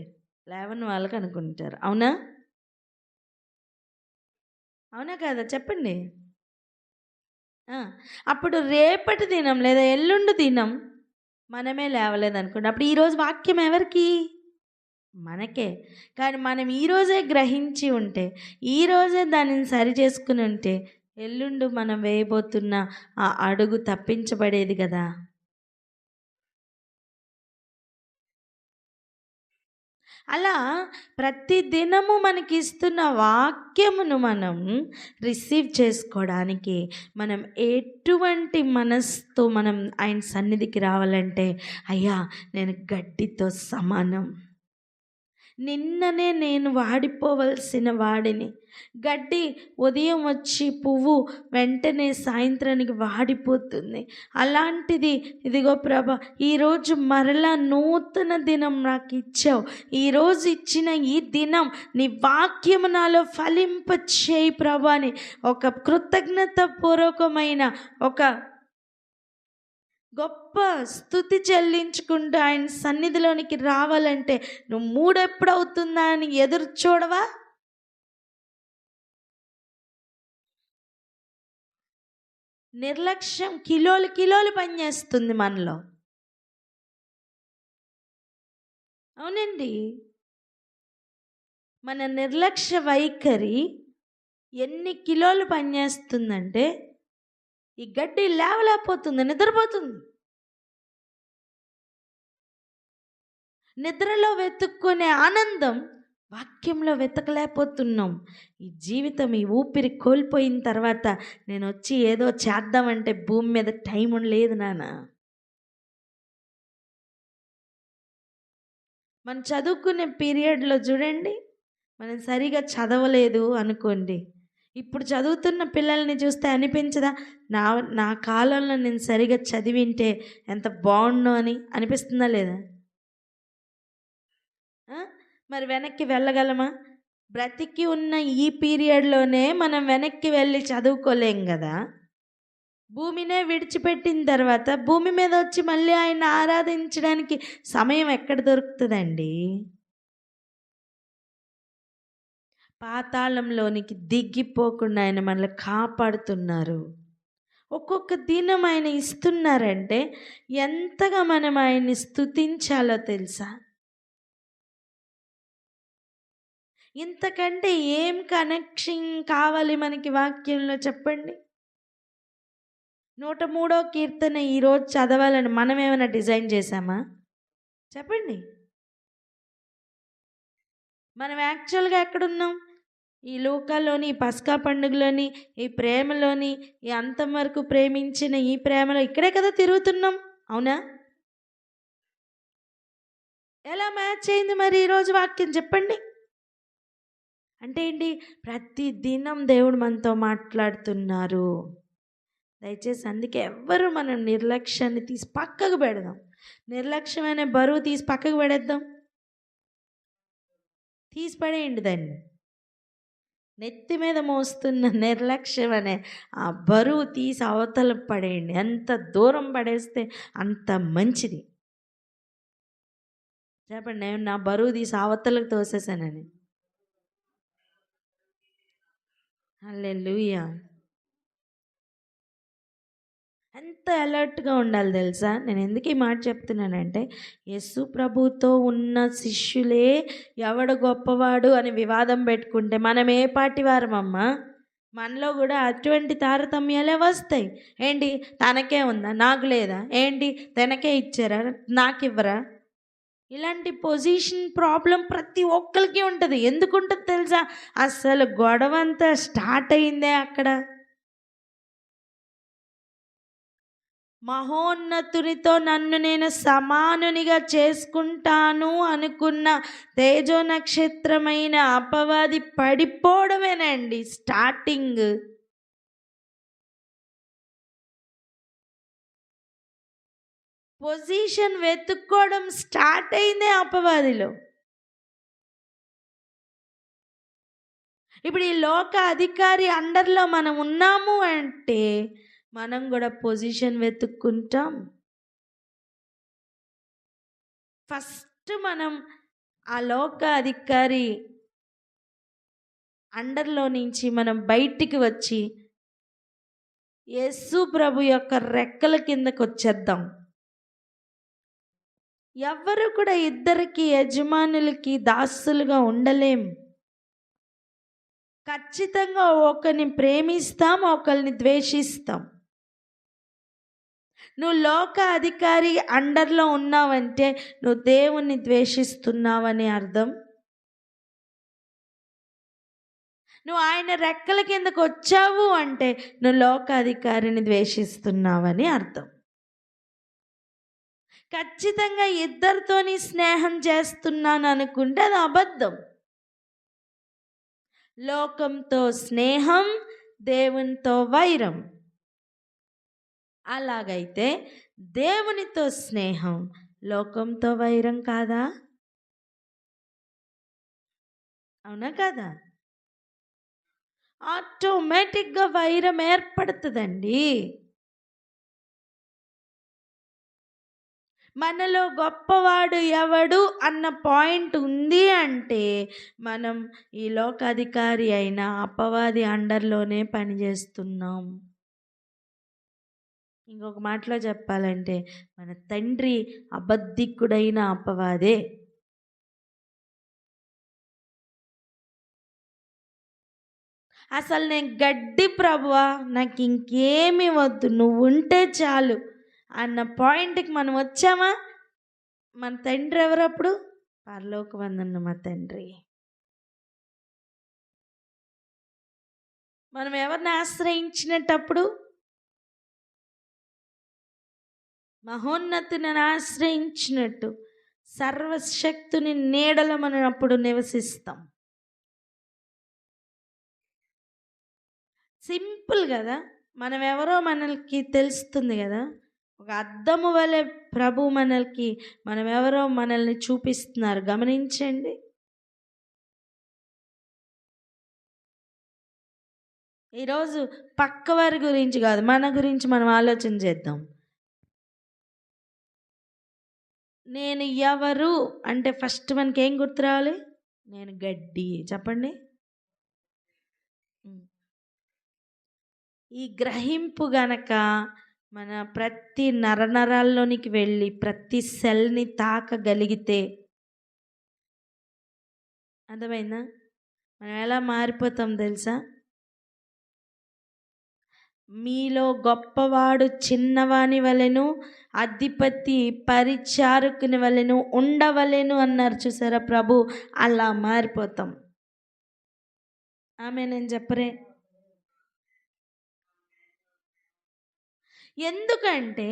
లేవని వాళ్ళకి అనుకుంటారు. అవునా? అవునా కదా? చెప్పండి. అప్పుడు రేపటి దినం లేదా ఎల్లుండి దినం మనమే లేవలేదు అనుకోండి, అప్పుడు ఈరోజు వాక్యం ఎవరికి? మనకే. కానీ మనం ఈరోజే గ్రహించి ఉంటే, ఈరోజే దానిని సరి చేసుకుని ఉంటే ఎల్లుండి మనం వేయబోతున్న ఆ అడుగు తప్పించబడేది కదా. అలా ప్రతి దినము మనకి ఇస్తున్న వాక్యమును మనం రిసీవ్ చేసుకోవడానికి మనం ఎటువంటి మనసుతో మనం ఆయన సన్నిధికి రావాలంటే, అయ్యా నేను గడ్డితో సమానం, నిన్ననే నేను వాడిపోవలసిన వాడిని. గడ్డి ఉదయం వచ్చి పువ్వు వెంటనే సాయంత్రానికి వాడిపోతుంది. అలాంటిది ఇదిగో ప్రభా, ఈరోజు మరలా నూతన దినం నాకు ఇచ్చావు. ఈరోజు ఇచ్చిన ఈ దినం నీ వాక్యము నాలో ఫలింపచేయి ప్రభా అని ఒక కృతజ్ఞత పూర్వకమైన ఒక గొప్ప స్తుతి చెల్లించుకుంటూ ఆయన సన్నిధిలోనికి రావాలంటే నువ్వు 3 ఎప్పుడవుతుందా అని ఎదురు చూడవా? నిర్లక్ష్యం కిలోలు పనిచేస్తుంది మనలో. అవునండి, మన నిర్లక్ష్య వైఖరి ఎన్ని కిలోలు పనిచేస్తుందంటే ఈ గడ్డి లేవలేకపోతుంది, నిద్రపోతుంది. నిద్రలో వెతుక్కునే ఆనందం వాక్యంలో వెతకలేకపోతున్నాం. ఈ జీవితం, ఈ ఊపిరి కోల్పోయిన తర్వాత నేను వచ్చి ఏదో చేద్దామంటే భూమి మీద టైం లేదు నాన్న. మనం చదువుకునే పీరియడ్లో చూడండి, మనం సరిగా చదవలేదు అనుకోండి, ఇప్పుడు చదువుతున్న పిల్లల్ని చూస్తే అనిపించదా, నా కాలంలో నేను సరిగా చదివింటే ఎంత బాగుండు అని అనిపిస్తుందా లేదా? మరి వెనక్కి వెళ్ళగలమా? బ్రతికి ఉన్న ఈ పీరియడ్లోనే మనం వెనక్కి వెళ్ళి చదువుకోలేం కదా. భూమినే విడిచిపెట్టిన తర్వాత భూమి మీద వచ్చి మళ్ళీ ఆయన ఆరాధించడానికి సమయం ఎక్కడ దొరుకుతుందండి? పాతాళంలోనికి దిగిపోకుండా ఆయన మనల్ని కాపాడుతున్నారు. ఒక్కొక్క దినం ఆయన ఇస్తున్నారంటే ఎంతగా మనం ఆయన్ని స్తుతించాలో తెలుసా? ఇంతకంటే ఏం కనెక్షన్ కావాలి మనకి వాక్యంలో చెప్పండి? 103వ కీర్తన ఈరోజు చదవాలని మనం ఏమైనా డిజైన్ చేశామా? చెప్పండి. మనం యాక్చువల్గా ఎక్కడున్నాం? ఈ లోకాల్లోని, ఈ పస్కా పండుగలోని, ఈ ప్రేమలోని, ఈ అంతం వరకు ప్రేమించిన ఈ ప్రేమలో ఇక్కడే కదా తిరుగుతున్నాం. అవునా? ఎలా మ్యాచ్ అయింది మరి ఈరోజు వాక్యం చెప్పండి? అంటే ఏంటి? ప్రతి దినం దేవుడు మనతో మాట్లాడుతున్నారు. దయచేసి అందుకే ఎవ్వరు మనం నిర్లక్ష్యాన్ని తీసి పక్కకు పెడదాం. నిర్లక్ష్యమైన బరువు తీసి పక్కకు పడేద్దాం. తీసి పడేయండి దాన్ని. నెత్తి మీద మోస్తున్న నిర్లక్ష్యం అనే ఆ బరువు తీసి అవతల పడేయండి. ఎంత దూరం పడేస్తే అంత మంచిది. చెప్పండి, నేను నా బరువు తీసి అవతలకు తోసేసానని. హల్లెలూయా. ఎంత అలర్ట్గా ఉండాలి తెలుసా? నేను ఎందుకు ఈ మాట చెప్తున్నానంటే, యేసు ప్రభుతో ఉన్న శిష్యులే ఎవడు గొప్పవాడు అని వివాదం పెట్టుకుంటే మనం ఏ పాటి వారమమ్మా? మనలో కూడా అటువంటి తారతమ్యాలే వస్తాయి. ఏంటి, తనకే ఉందా, నాకు లేదా? ఏంటి, తనకే ఇచ్చారా, నాకు ఇవ్వరా? ఇలాంటి పొజిషన్ ప్రాబ్లం ప్రతి ఒక్కరికి ఉంటుంది. ఎందుకు ఉంటుంది తెలుసా? అసలు గొడవ అంతా స్టార్ట్ అయిందే అక్కడ. మహోన్నతునితో నన్ను నేను సమానునిగా చేసుకుంటాను అనుకున్న తేజో నక్షత్రమైన అపవాది పడిపోవడమేనండి స్టార్టింగ్. పొజిషన్ వెతుక్కోవడం స్టార్ట్ అయిందే అపవాదిలో. ఇప్పుడు ఈ లోక అధికారి అండర్లో మనం ఉన్నాము అంటే మనం కూడా పొజిషన్ వెతుక్కుంటాం. ఫస్ట్ మనం ఆ లోక అధికారి అండర్లో నుంచి మనం బయటికి వచ్చి యేసు ప్రభు యొక్క రెక్కల కిందకు వచ్చేద్దాం. ఎవ్వరు కూడా ఇద్దరికి యజమానులకి దాసులుగా ఉండలేం. ఖచ్చితంగా ఒకరిని ప్రేమిస్తాం, ఒకరిని ద్వేషిస్తాం. నువ్వు లోక అధికారి అండర్లో ఉన్నావంటే నువ్వు దేవుణ్ణి ద్వేషిస్తున్నావని అర్థం. నువ్వు ఆయన రెక్కల కిందకు వచ్చావు అంటే నువ్వు లోక అధికారిని ద్వేషిస్తున్నావని అర్థం. ఖచ్చితంగా ఇద్దరితోని స్నేహం చేస్తున్నాను అనుకుంటే అది అబద్ధం. లోకంతో స్నేహం, దేవునితో వైరం. అలాగైతే దేవునితో స్నేహం లోకంతో వైరం కాదా? అవునా కాదా? ఆటోమేటిక్గా వైరం ఏర్పడుతుందండి. మనలో గొప్పవాడు ఎవడు అన్న పాయింట్ ఉంది అంటే మనం ఈ లోకాధికారి అయిన అపవాది అండర్లోనే పనిచేస్తున్నాం. ఇంకొక మాటలో చెప్పాలంటే మన తండ్రి అబద్ధికుడైన అపవాదే. అసలు నేను గడ్డి ప్రభువా, నాకు ఇంకేమీ వద్దు, నువ్వు ఉంటే చాలు అన్న పాయింట్కి మనం వచ్చామా? మన తండ్రి ఎవరప్పుడు? పరలోకమందున్న మా తండ్రి. మనం ఎవరిని ఆశ్రయించినప్పుడు? మహోన్నతుని ఆశ్రయించినట్టు సర్వశక్తుని నీడలో మనం అప్పుడు నివసిస్తాం. సింపుల్ కదా, మనం ఎవరో మనకి తెలుస్తుంది కదా. ఒక అద్దము వలె ప్రభు మనం ఎవరో మనల్ని చూపిస్తున్నారు. గమనించండి. ఈరోజు పక్క వారి గురించి కాదు, మన గురించి మనం ఆలోచన చేద్దాం. నేను ఎవరు అంటే ఫస్ట్ మనకి ఏం గుర్తు రావాలి? నేను గడ్డి. చెప్పండి. ఈ గ్రహింపు గనక మన ప్రతి నరనరాల్లోనికి వెళ్ళి ప్రతి సెల్ని తాకగలిగితే అర్థమైందా? మనం ఎలా మారిపోతాం తెలుసా? మీలో గొప్పవాడు చిన్నవాని వలెను, అధిపతి పరిచారకుని వలెను ఉండవలెను అన్నారు చూసారా ప్రభు. అలా మారిపోతాం. ఆమె నేను చెప్పరే. ఎందుకంటే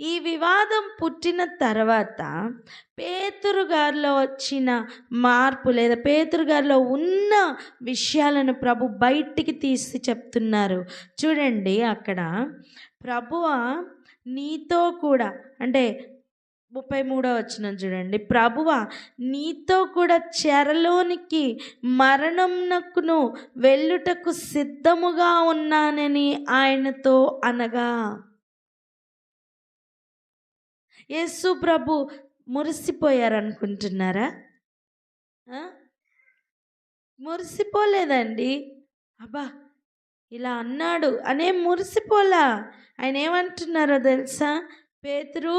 ఈ వివాదం పుట్టిన తర్వాత పేతురు గారిలో వచ్చిన మార్పు లేదా పేతురు గారిలో ఉన్న విషయాలను ప్రభు బయటికి తీసి చెప్తున్నారు. చూడండి, అక్కడ ప్రభువా నీతో కూడా అంటే 33వ వచనం చూడండి. ప్రభువా, నీతో కూడా చెరలోనికి మరణంనకును వెళ్ళుటకు సిద్ధముగా ఉన్నానని ఆయనతో అనగా. యేసు ప్రభు మురిసిపోయారనుకుంటున్నారా? మురిసిపోలేదండి. అబ్బా ఇలా అన్నాడు అనే మురిసిపోలా. ఆయన ఏమంటున్నారో తెలుసా? పేతురు,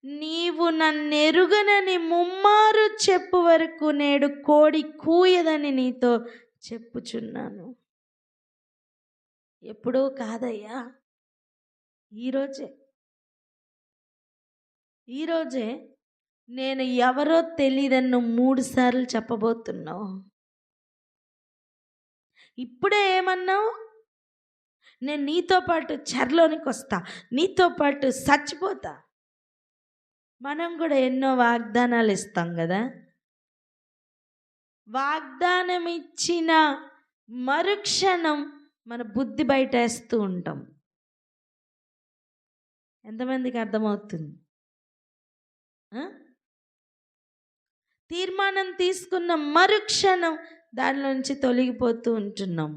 నీవు నన్నెరుగనని ముమ్మారు చెప్పు వరకు నేడు కోడి కూయదని నీతో చెప్పుచున్నాను. ఎప్పుడూ కాదయ్యా, ఈరోజే నేను ఎవరో తెలియదని 3 సార్లు చెప్పబోతున్నావు. ఇప్పుడే ఏమన్నావు? నేను నీతో పాటు చెరలోనికి వస్తా, నీతో పాటు చచ్చిపోతా. మనం కూడా ఎన్నో వాగ్దానాలు ఇస్తాం కదా. వాగ్దానం ఇచ్చిన మరుక్షణం మన బుద్ధి బయటేస్తూ ఉంటాం. ఎంతమందికి అర్థమవుతుంది? తీర్మానం తీసుకున్న మరుక్షణం దానిలో నుంచి తొలగిపోతూ ఉంటున్నాం.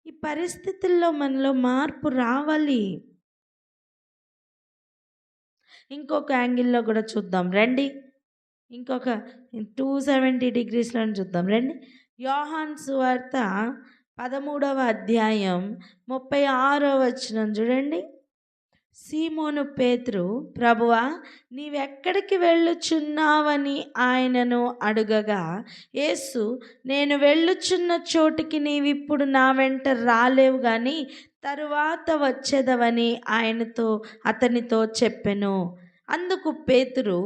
ఈ పరిస్థితుల్లో మనలో మార్పు రావాలి. ఇంకొక యాంగిల్లో కూడా చూద్దాం రండి. ఇంకొక 270 degreesలో చూద్దాం రండి. యోహాను సువార్త 13వ అధ్యాయం 36వ వచనం చూడండి. సీమోను పేతురు, ప్రభువా, నీవెక్కడికి వెళ్ళుచున్నావని ఆయనను అడుగగా, యేసు, నేను వెళ్ళుచున్న చోటికి నీవిప్పుడు నా వెంట రాలేవు గాని తరువాత వచ్చేదవని అతనితో చెప్పెను. అందుకు పేతురు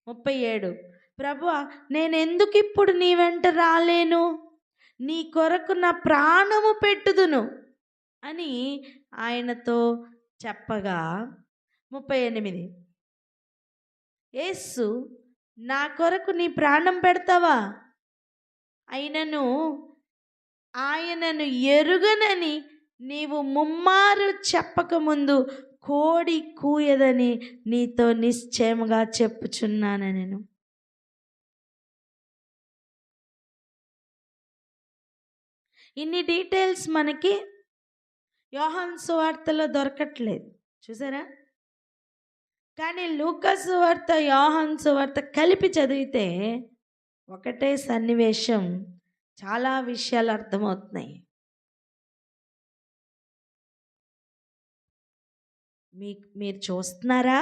37, ప్రభువా, నేనెందుకు ఇప్పుడు నీ వెంట రాలేను? నీ కొరకు నా ప్రాణము పెట్టుదును అని ఆయనతో చెప్పగా. 38, యేసు, నా కొరకు నీ ప్రాణం పెడతావా? ఆయనను ఎరుగనని నీవు ముమ్మారు చెప్పకముందు కోడి కూయదని నీతో నిశ్చయముగా చెప్పుచున్నాను. నేను ఇన్ని డీటెయిల్స్ మనకి యోహాను సువార్తలో దొరకట్లేదు, చూసారా? కానీ లూకా సువార్త, యోహాను సువార్త కలిపి చదివితే ఒకటే సన్నివేశం, చాలా విషయాలు అర్థమవుతున్నాయి. మీరు చూస్తున్నారా?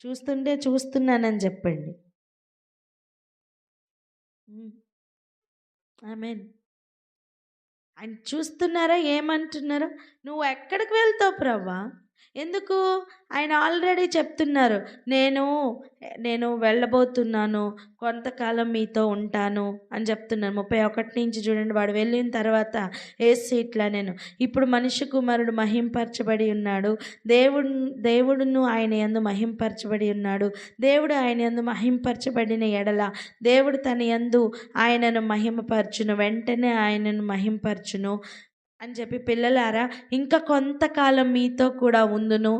చూస్తుంటే చూస్తున్నానని చెప్పండి. ఆమేన్. ఆయన చూస్తున్నారా? ఏమంటున్నారు? నువ్వు ఎక్కడికి వెళ్తావు ప్రభువా? ఎందుకు? ఆయన ఆల్రెడీ చెప్తున్నారు, నేను వెళ్ళబోతున్నాను, కొంతకాలం మీతో ఉంటాను అని చెప్తున్నాను. 31 నుంచి చూడండి. వాడు వెళ్ళిన తర్వాత యేసు ఇట్లా, నేను ఇప్పుడు మనిషి కుమారుడు మహింపరచబడి ఉన్నాడు, దేవుడును ఆయన యందు మహింపరచబడి ఉన్నాడు. దేవుడు ఆయన యందు మహింపరచబడిన ఎడల దేవుడు తన యందు ఆయనను మహిమపరచును, వెంటనే ఆయనను మహింపరచును అని చెప్పి, పిల్లలారా, ఇంకా కొంతకాలం మీతో కూడా ఉందును,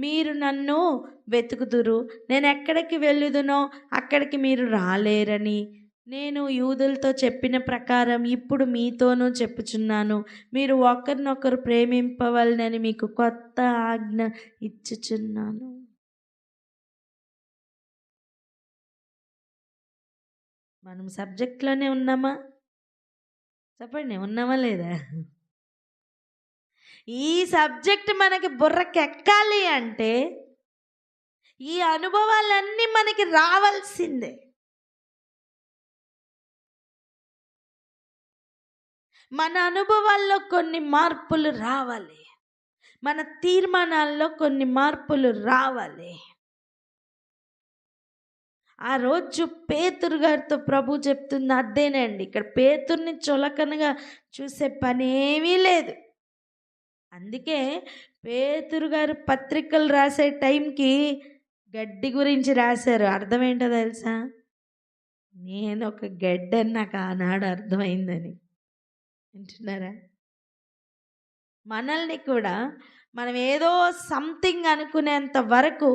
మీరు నన్ను వెతుకుదురు, నేను ఎక్కడికి వెళ్ళుదునో అక్కడికి మీరు రాలేరని నేను యూదులతో చెప్పిన ప్రకారం ఇప్పుడు మీతోనూ చెప్పుచున్నాను. మీరు ఒకరినొకరు ప్రేమింపవలనని మీకు కొత్త ఆజ్ఞ ఇచ్చుచున్నాను. మనం సబ్జెక్ట్లోనే ఉన్నామా? చెప్పండి, ఉన్నామా లేదా? ఈ సబ్జెక్ట్ మనకి బుర్రకెక్కాలి అంటే ఈ అనుభవాలన్నీ మనకి రావాల్సిందే. మన అనుభవాల్లో కొన్ని మార్పులు రావాలి, మన తీర్మానాల్లో కొన్ని మార్పులు రావాలి. ఆ రోజు పేతురు గారితో ప్రభు చెప్తుంది అదేనండి. ఇక్కడ పేతుర్ని చులకనగా చూసే పనేమీ లేదు. అందుకే పేతురు గారు పత్రికలు రాసే టైంకి గడ్డి గురించి రాశారు. అర్థం ఏంటో తెలుసా? నేను ఒక గడ్డి అని నాకు ఆనాడు అర్థమైందని. వింటున్నారా? మనల్ని కూడా మనం ఏదో సంథింగ్ అనుకునేంత వరకు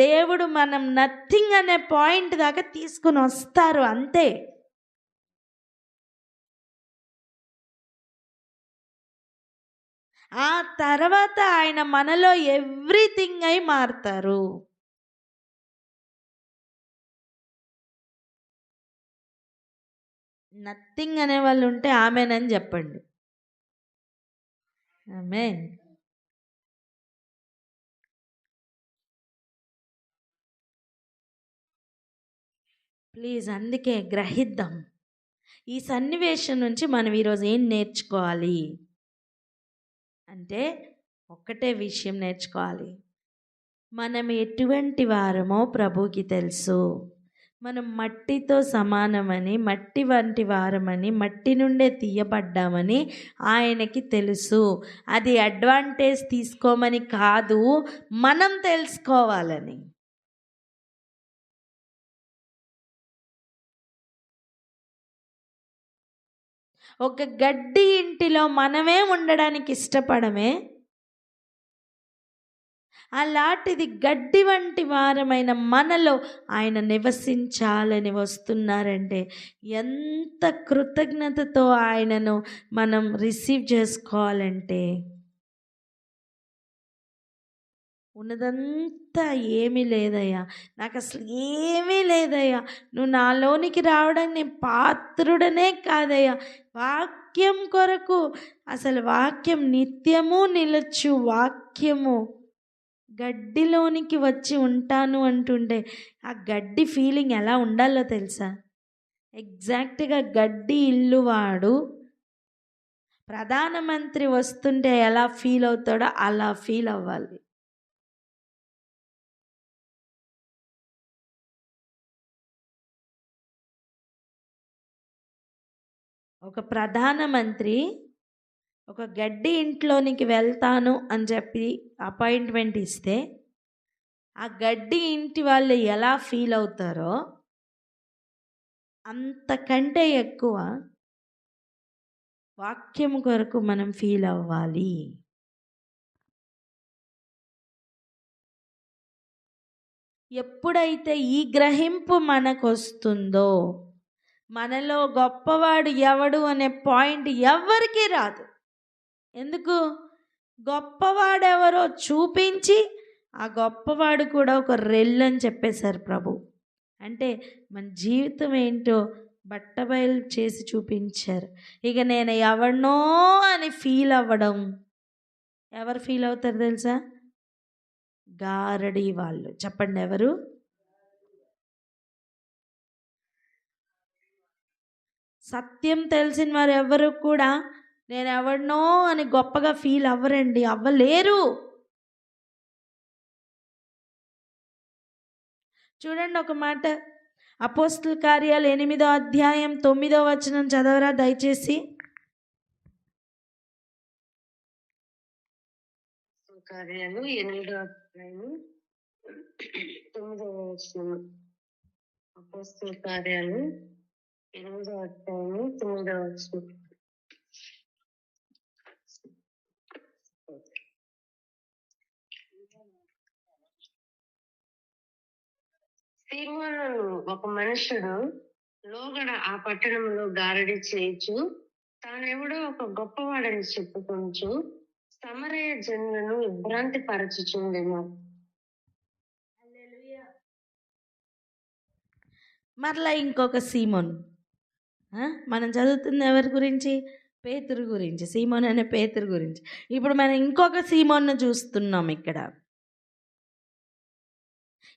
దేవుడు మనం నథింగ్ అనే పాయింట్ దాకా తీసుకుని వస్తారు అంతే. ఆ తర్వాత ఆయన మనలో ఎవ్రీథింగ్ అయి మారుతారు. నథింగ్ అనే వాళ్ళు ఉంటే ఆమెనని చెప్పండి. ఆమేన్. ప్లీజ్ అందుకే గ్రహిద్దాం. ఈ సన్నివేశం నుంచి మనం ఈరోజు ఏం నేర్చుకోవాలి అంటే ఒక్కటే విషయం నేర్చుకోవాలి. మనం ఎటువంటి వారమో ప్రభుకి తెలుసు. మనం మట్టితో సమానమని, మట్టి వంటి వారమని, మట్టి నుండే తీయబడ్డామని ఆయనకి తెలుసు. అది అడ్వాంటేజ్ తీసుకోమని కాదు, మనం తెలుసుకోవాలని. ఒక గడ్డి ఇంటిలో మనమే ఉండడానికి ఇష్టపడమే, అలాంటిది గడ్డి వంటి వారమైన మనలో ఆయన నివసించాలని వస్తున్నారంటే ఎంత కృతజ్ఞతతో ఆయనను మనం రిసీవ్ చేసుకోవాలంటే ఉన్నదంతా ఏమీ లేదయ్యా, నాకు అసలు ఏమీ లేదయ్యా, నువ్వు నాలోనికి రావడానికి నేను పాత్రుడనే కాదయ్యా, వాక్యం కొరకు అసలు వాక్యం నిత్యము నిలచు వాక్యము గడ్డిలోనికి వచ్చి ఉంటాను అంటుంటే ఆ గడ్డి ఫీలింగ్ ఎలా ఉండాలో తెలుసా? ఎగ్జాక్ట్గా గడ్డి ఇల్లు వాడు ప్రధానమంత్రి వస్తుంటే ఎలా ఫీల్ అవుతాడో అలా ఫీల్ అవ్వాలి. ఒక ప్రధానమంత్రి ఒక గడ్డి ఇంట్లోనికి వెళ్తాను అని చెప్పి అపాయింట్మెంట్ ఇస్తే ఆ గడ్డి ఇంటి వాళ్ళు ఎలా ఫీల్ అవుతారో అంతకంటే ఎక్కువ వాక్యం కొరకు మనం ఫీల్ అవ్వాలి. ఎప్పుడైతే ఈ గ్రహింపు మనకు వస్తుందో మనలో గొప్పవాడు ఎవడు అనే పాయింట్ ఎవరికీ రాదు. ఎందుకు? గొప్పవాడెవరో చూపించి ఆ గొప్పవాడు కూడా ఒక రెల్లు అని చెప్పేశారు ప్రభు. అంటే మన జీవితం ఏంటో బట్టబయలు చేసి చూపించారు. ఇక నేను ఎవరినో అని ఫీల్ అవ్వడం, ఎవరు ఫీల్ అవుతారు తెలుసా? గారడి వాళ్ళు. చెప్పండి ఎవరు? సత్యం తెలిసిన వారు ఎవరు కూడా నేను ఎవరినో అని గొప్పగా ఫీల్ అవ్వరండి, అవ్వలేరు. చూడండి ఒక మాట, అపోస్తల కార్యాలు 8వ అధ్యాయం 9వ వచనం చదవరా దయచేసి. కార్యాలు 8వ అధ్యాయం 9వ వచనం. అపోస్తల కార్యాలు 8వ అధ్యాయం 9వ వచనం. సీమోను ఒక మనుషుడు లోగడ ఆ పట్టణంలో గారడి చేయించు తానెవడో ఒక గొప్పవాడని చెప్పుకొంచు సమరయ జనులను విభ్రాంతి పరచుచుండెను. మరలా ఇంకొక సీమోన్, మనం చదువుతుంది ఎవరి గురించి? పేతురు గురించి. సీమోన్ అనే పేతురు గురించి. ఇప్పుడు మనం ఇంకొక సీమోన్ను చూస్తున్నాం ఇక్కడ.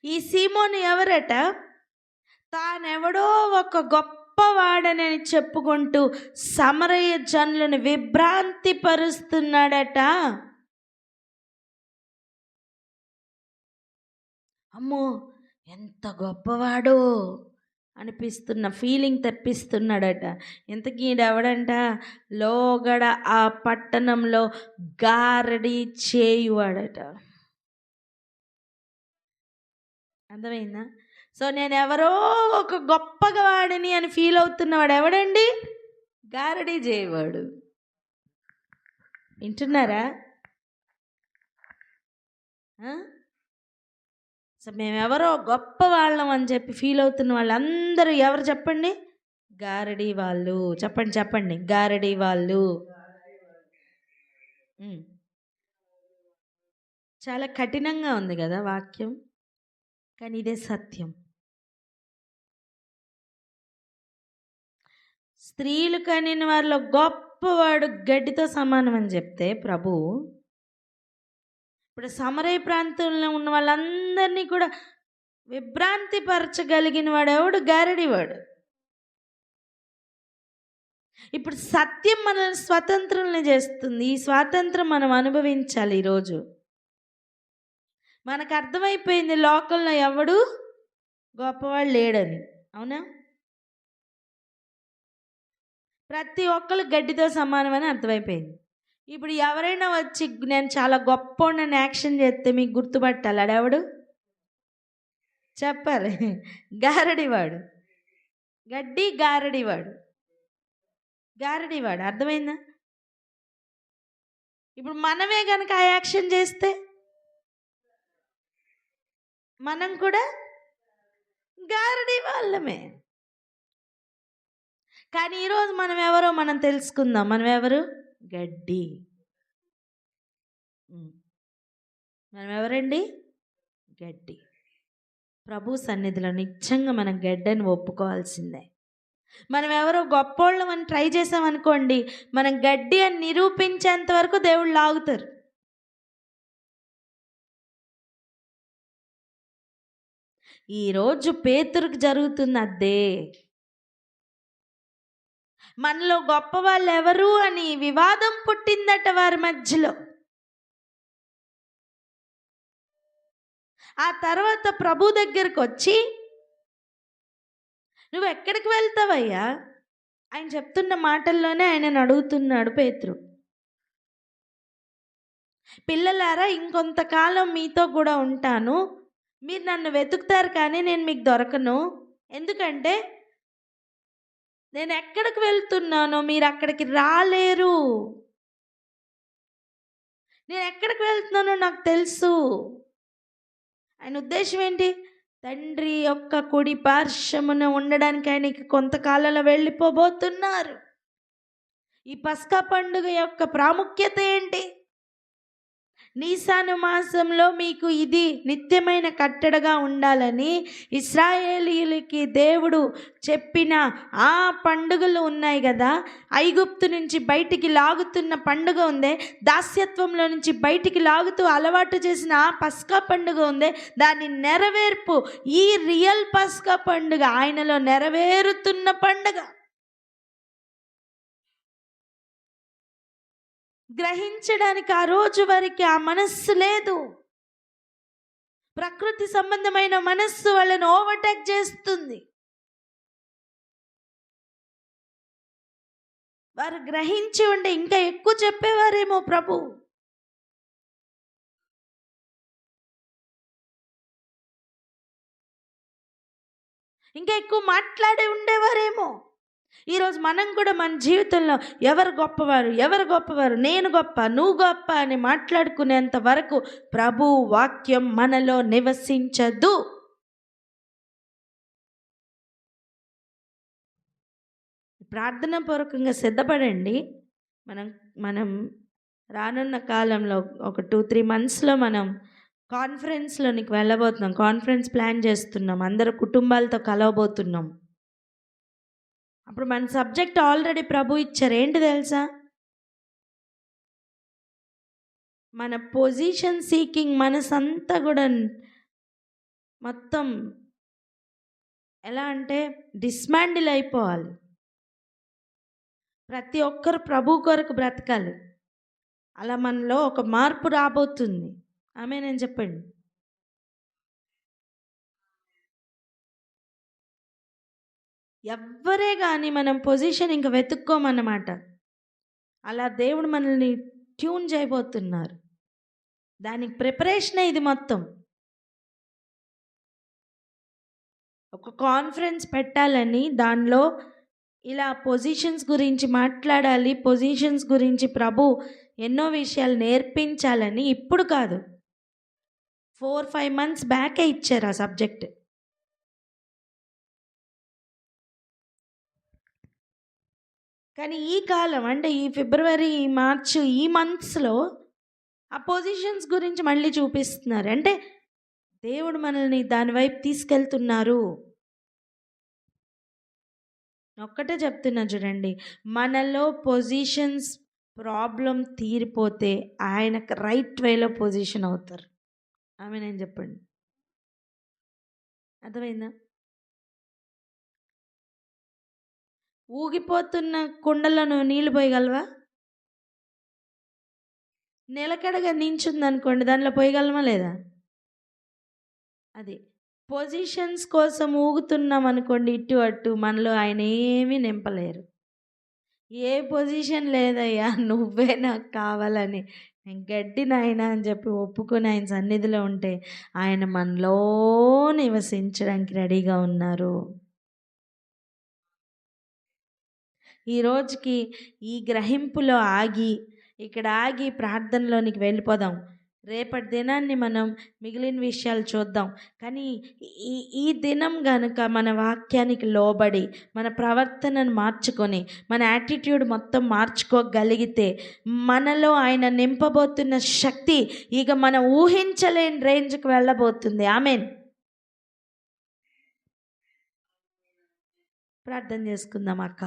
ఈ సీమోను ఎవరట? తానెవడో ఒక గొప్పవాడని చెప్పుకుంటూ సమరయ జనులను విభ్రాంతి పరుస్తున్నాడట. అమ్మో ఎంత గొప్పవాడో అనిపిస్తున్న ఫీలింగ్ తెప్పిస్తున్నాడట. ఇంతకీ ఈడెవడంట? లోగడ ఆ పట్టణంలో గారడి చేయువాడట. అర్థమైందా? సో నేను ఎవరో ఒక గొప్పగా వాడిని అని ఫీల్ అవుతున్నవాడు ఎవడండి? గారడి చేయవాడు. వింటున్నారా? సో మేమెవరో గొప్ప వాళ్ళం అని చెప్పి ఫీల్ అవుతున్న వాళ్ళందరూ ఎవరు చెప్పండి? గారడీ వాళ్ళు. చెప్పండి చెప్పండి, గారడీ వాళ్ళు. చాలా కఠినంగా ఉంది కదా వాక్యం, కానీ ఇదే సత్యం. స్త్రీలు కనిన వారిలో గొప్పవాడు గడ్డితో సమానం అని చెప్తే ప్రభు, ఇప్పుడు సమరయ ప్రాంతంలో ఉన్న వాళ్ళందరినీ కూడా విభ్రాంతి పరచగలిగిన వాడు ఎవడు? గారడివాడు. ఇప్పుడు సత్యం మనల్ని స్వతంత్రుల్ని చేస్తుంది. ఈ స్వాతంత్రం మనం అనుభవించాలి. ఈరోజు మనకు అర్థమైపోయింది లోకంలో ఎవడు గొప్పవాడు లేడని. అవునా? ప్రతి ఒక్కరు గడ్డితో సమానమని అర్థమైపోయింది. ఇప్పుడు ఎవరైనా వచ్చి నేను చాలా గొప్పవాడిని యాక్షన్ చేస్తే మీకు గుర్తుపట్టాలి. అడెవడు? చెప్పాలి. గారడివాడు. గడ్డి గారడివాడు. గారడివాడు. అర్థమైందా? ఇప్పుడు మనమే కనుక ఆ యాక్షన్ చేస్తే మనం కూడా గారడి వాళ్ళమే. కానీ ఈరోజు మనం ఎవరో మనం తెలుసుకుందాం. మనం ఎవరు? గడ్డి. మనం ఎవరండి? గడ్డి. ప్రభు సన్నిధిలో నిజంగా మనం గడ్డని ఒప్పుకోవాల్సిందే. మనం ఎవరో గొప్పోళ్ళం అని ట్రై చేసామనుకోండి, మనం గడ్డి అని నిరూపించేంత వరకు దేవుళ్ళు లాగుతారు. ఈరోజు పేతురుకు జరుగుతుంది అదే. మనలో గొప్ప వాళ్ళు ఎవరు అని వివాదం పుట్టిందట వారి మధ్యలో. ఆ తర్వాత ప్రభు దగ్గరకు వచ్చి, నువ్వు ఎక్కడికి వెళ్తావయ్యా? ఆయన చెప్తున్న మాటల్లోనే ఆయనను అడుగుతున్నాడు పేతురు. పిల్లలారా, ఇంకొంతకాలం మీతో కూడా ఉంటాను. మీరు నన్ను వెతుకుతారు కానీ నేను మీకు దొరకను. ఎందుకంటే నేను ఎక్కడికి వెళ్తున్నానో మీరు అక్కడికి రాలేరు. నేను ఎక్కడికి వెళ్తున్నానో నాకు తెలుసు. ఆయన ఉద్దేశం ఏంటి? తండ్రి యొక్క కుడి పార్శ్వమున ఉండడానికి ఆయనకి కొంతకాలంలో వెళ్ళిపోబోతున్నారు. ఈ పస్కా పండుగ యొక్క ప్రాముఖ్యత ఏంటి? నీసాను మాసంలో మీకు ఇది నిత్యమైన కట్టడగా ఉండాలని ఇశ్రాయేలీయులకి దేవుడు చెప్పిన ఆ పండుగలు ఉన్నాయి కదా. ఐగుప్తు నుంచి బయటికి లాగుతున్న పండుగ ఉందే, దాస్యత్వంలో నుంచి బయటికి లాగుతూ అలవాటు చేసిన ఆ పస్కా పండుగ ఉందే, దాని నెరవేర్పు ఈ రియల్ పస్కా పండుగ, ఆయనలో నెరవేరుతున్న పండుగ. గ్రహించడానికి ఆ రోజు వరకు ఆ మనస్సు లేదు. ప్రకృతి సంబంధమైన మనస్సు వాళ్ళని ఓవర్టేక్ చేస్తుంది. వారు గ్రహించి ఉంటే ఇంకా ఎక్కువ చెప్పేవారేమో ప్రభు. ఇంకా ఎక్కువ మాట్లాడి ఉండేవారేమో. ఈరోజు మనం కూడా మన జీవితంలో ఎవరు గొప్పవారు, నేను గొప్ప, నువ్వు గొప్ప అని మాట్లాడుకునేంత వరకు ప్రభు వాక్యం మనలో నివసించదు. ప్రార్థన పూర్వకంగా సిద్ధపడండి. మనం రానున్న కాలంలో ఒక 2-3 monthsలో మనం కాన్ఫరెన్స్లోనికి వెళ్ళబోతున్నాం. కాన్ఫరెన్స్ ప్లాన్ చేస్తున్నాం. అందరూ కుటుంబాలతో కలవబోతున్నాం. అప్పుడు మన సబ్జెక్ట్ ఆల్రెడీ ప్రభు ఇచ్చారు. ఏంటి తెలుసా? మన పొజిషన్ సీకింగ్ మనసంతా కూడా మొత్తం ఎలా అంటే డిస్మాండిల్ అయిపోవాలి. ప్రతి ఒక్కరు ప్రభు కొరకు బ్రతకాలి. అలా మనలో ఒక మార్పు రాబోతుంది. ఆమేన్ చెప్పండి. ఎవ్వరే కానీ మనం పొజిషన్ ఇంకా వెతుక్కోమన్నమాట. అలా దేవుడు మనల్ని ట్యూన్ చేయబోతున్నారు. దానికి ప్రిపరేషనే ఇది మొత్తం. ఒక కాన్ఫరెన్స్ పెట్టాలని, దానిలో ఇలా పొజిషన్స్ గురించి మాట్లాడాలి, పొజిషన్స్ గురించి ప్రభు ఎన్నో విషయాలు నేర్పించాలని ఇప్పుడు కాదు, 4-5 months బ్యాకే ఇచ్చారు ఆ సబ్జెక్ట్. కానీ ఈ కాలం అంటే ఈ ఫిబ్రవరి, ఈ మార్చ్, ఈ మంత్స్లో ఆ పొజిషన్స్ గురించి మళ్ళీ చూపిస్తున్నారు. అంటే దేవుడు మనల్ని దాని వైపు తీసుకెళ్తున్నారు. ఒక్కటే చెప్తున్నా చూడండి, మనలో పొజిషన్స్ ప్రాబ్లం తీరిపోతే ఆయనకు రైట్ వేలో పొజిషన్ అవుతారు. ఆమె నేను చెప్పండి, అర్థమైందా? ఊగిపోతున్న కుండలో నువ్వు నీళ్ళు పోయగలవా? నిలకడగా నించుంది అనుకోండి, దానిలో పోయగలమా లేదా? అది పొజిషన్స్ కోసం ఊగుతున్నాం అనుకోండి, ఇటు అటు, మనలో ఆయన ఏమీ నింపలేరు. ఏ పొజిషన్ లేదయ్యా, నువ్వే నాకు కావాలని నేను గడ్డి నాయన అని చెప్పి ఒప్పుకొని ఆయన సన్నిధిలో ఉంటే ఆయన మనలో నివసించడానికి రెడీగా ఉన్నారు. ఈ రోజుకి ఈ గ్రహింపులో ఆగి, ఇక్కడ ఆగి ప్రార్థనలోనికి వెళ్ళిపోదాం. రేపటి దినాన్ని మనం మిగిలిన విషయాలు చూద్దాం. కానీ ఈ దినం గనుక మన వాక్యానికి లోబడి మన ప్రవర్తనను మార్చుకొని మన యాటిట్యూడ్ మొత్తం మార్చుకోగలిగితే మనలో ఆయన నింపబోతున్న శక్తి ఇక మనం ఊహించలేని రేంజ్కి వెళ్ళబోతుంది. ఆమేన్. ప్రార్థన చేసుకుందాం అక్క.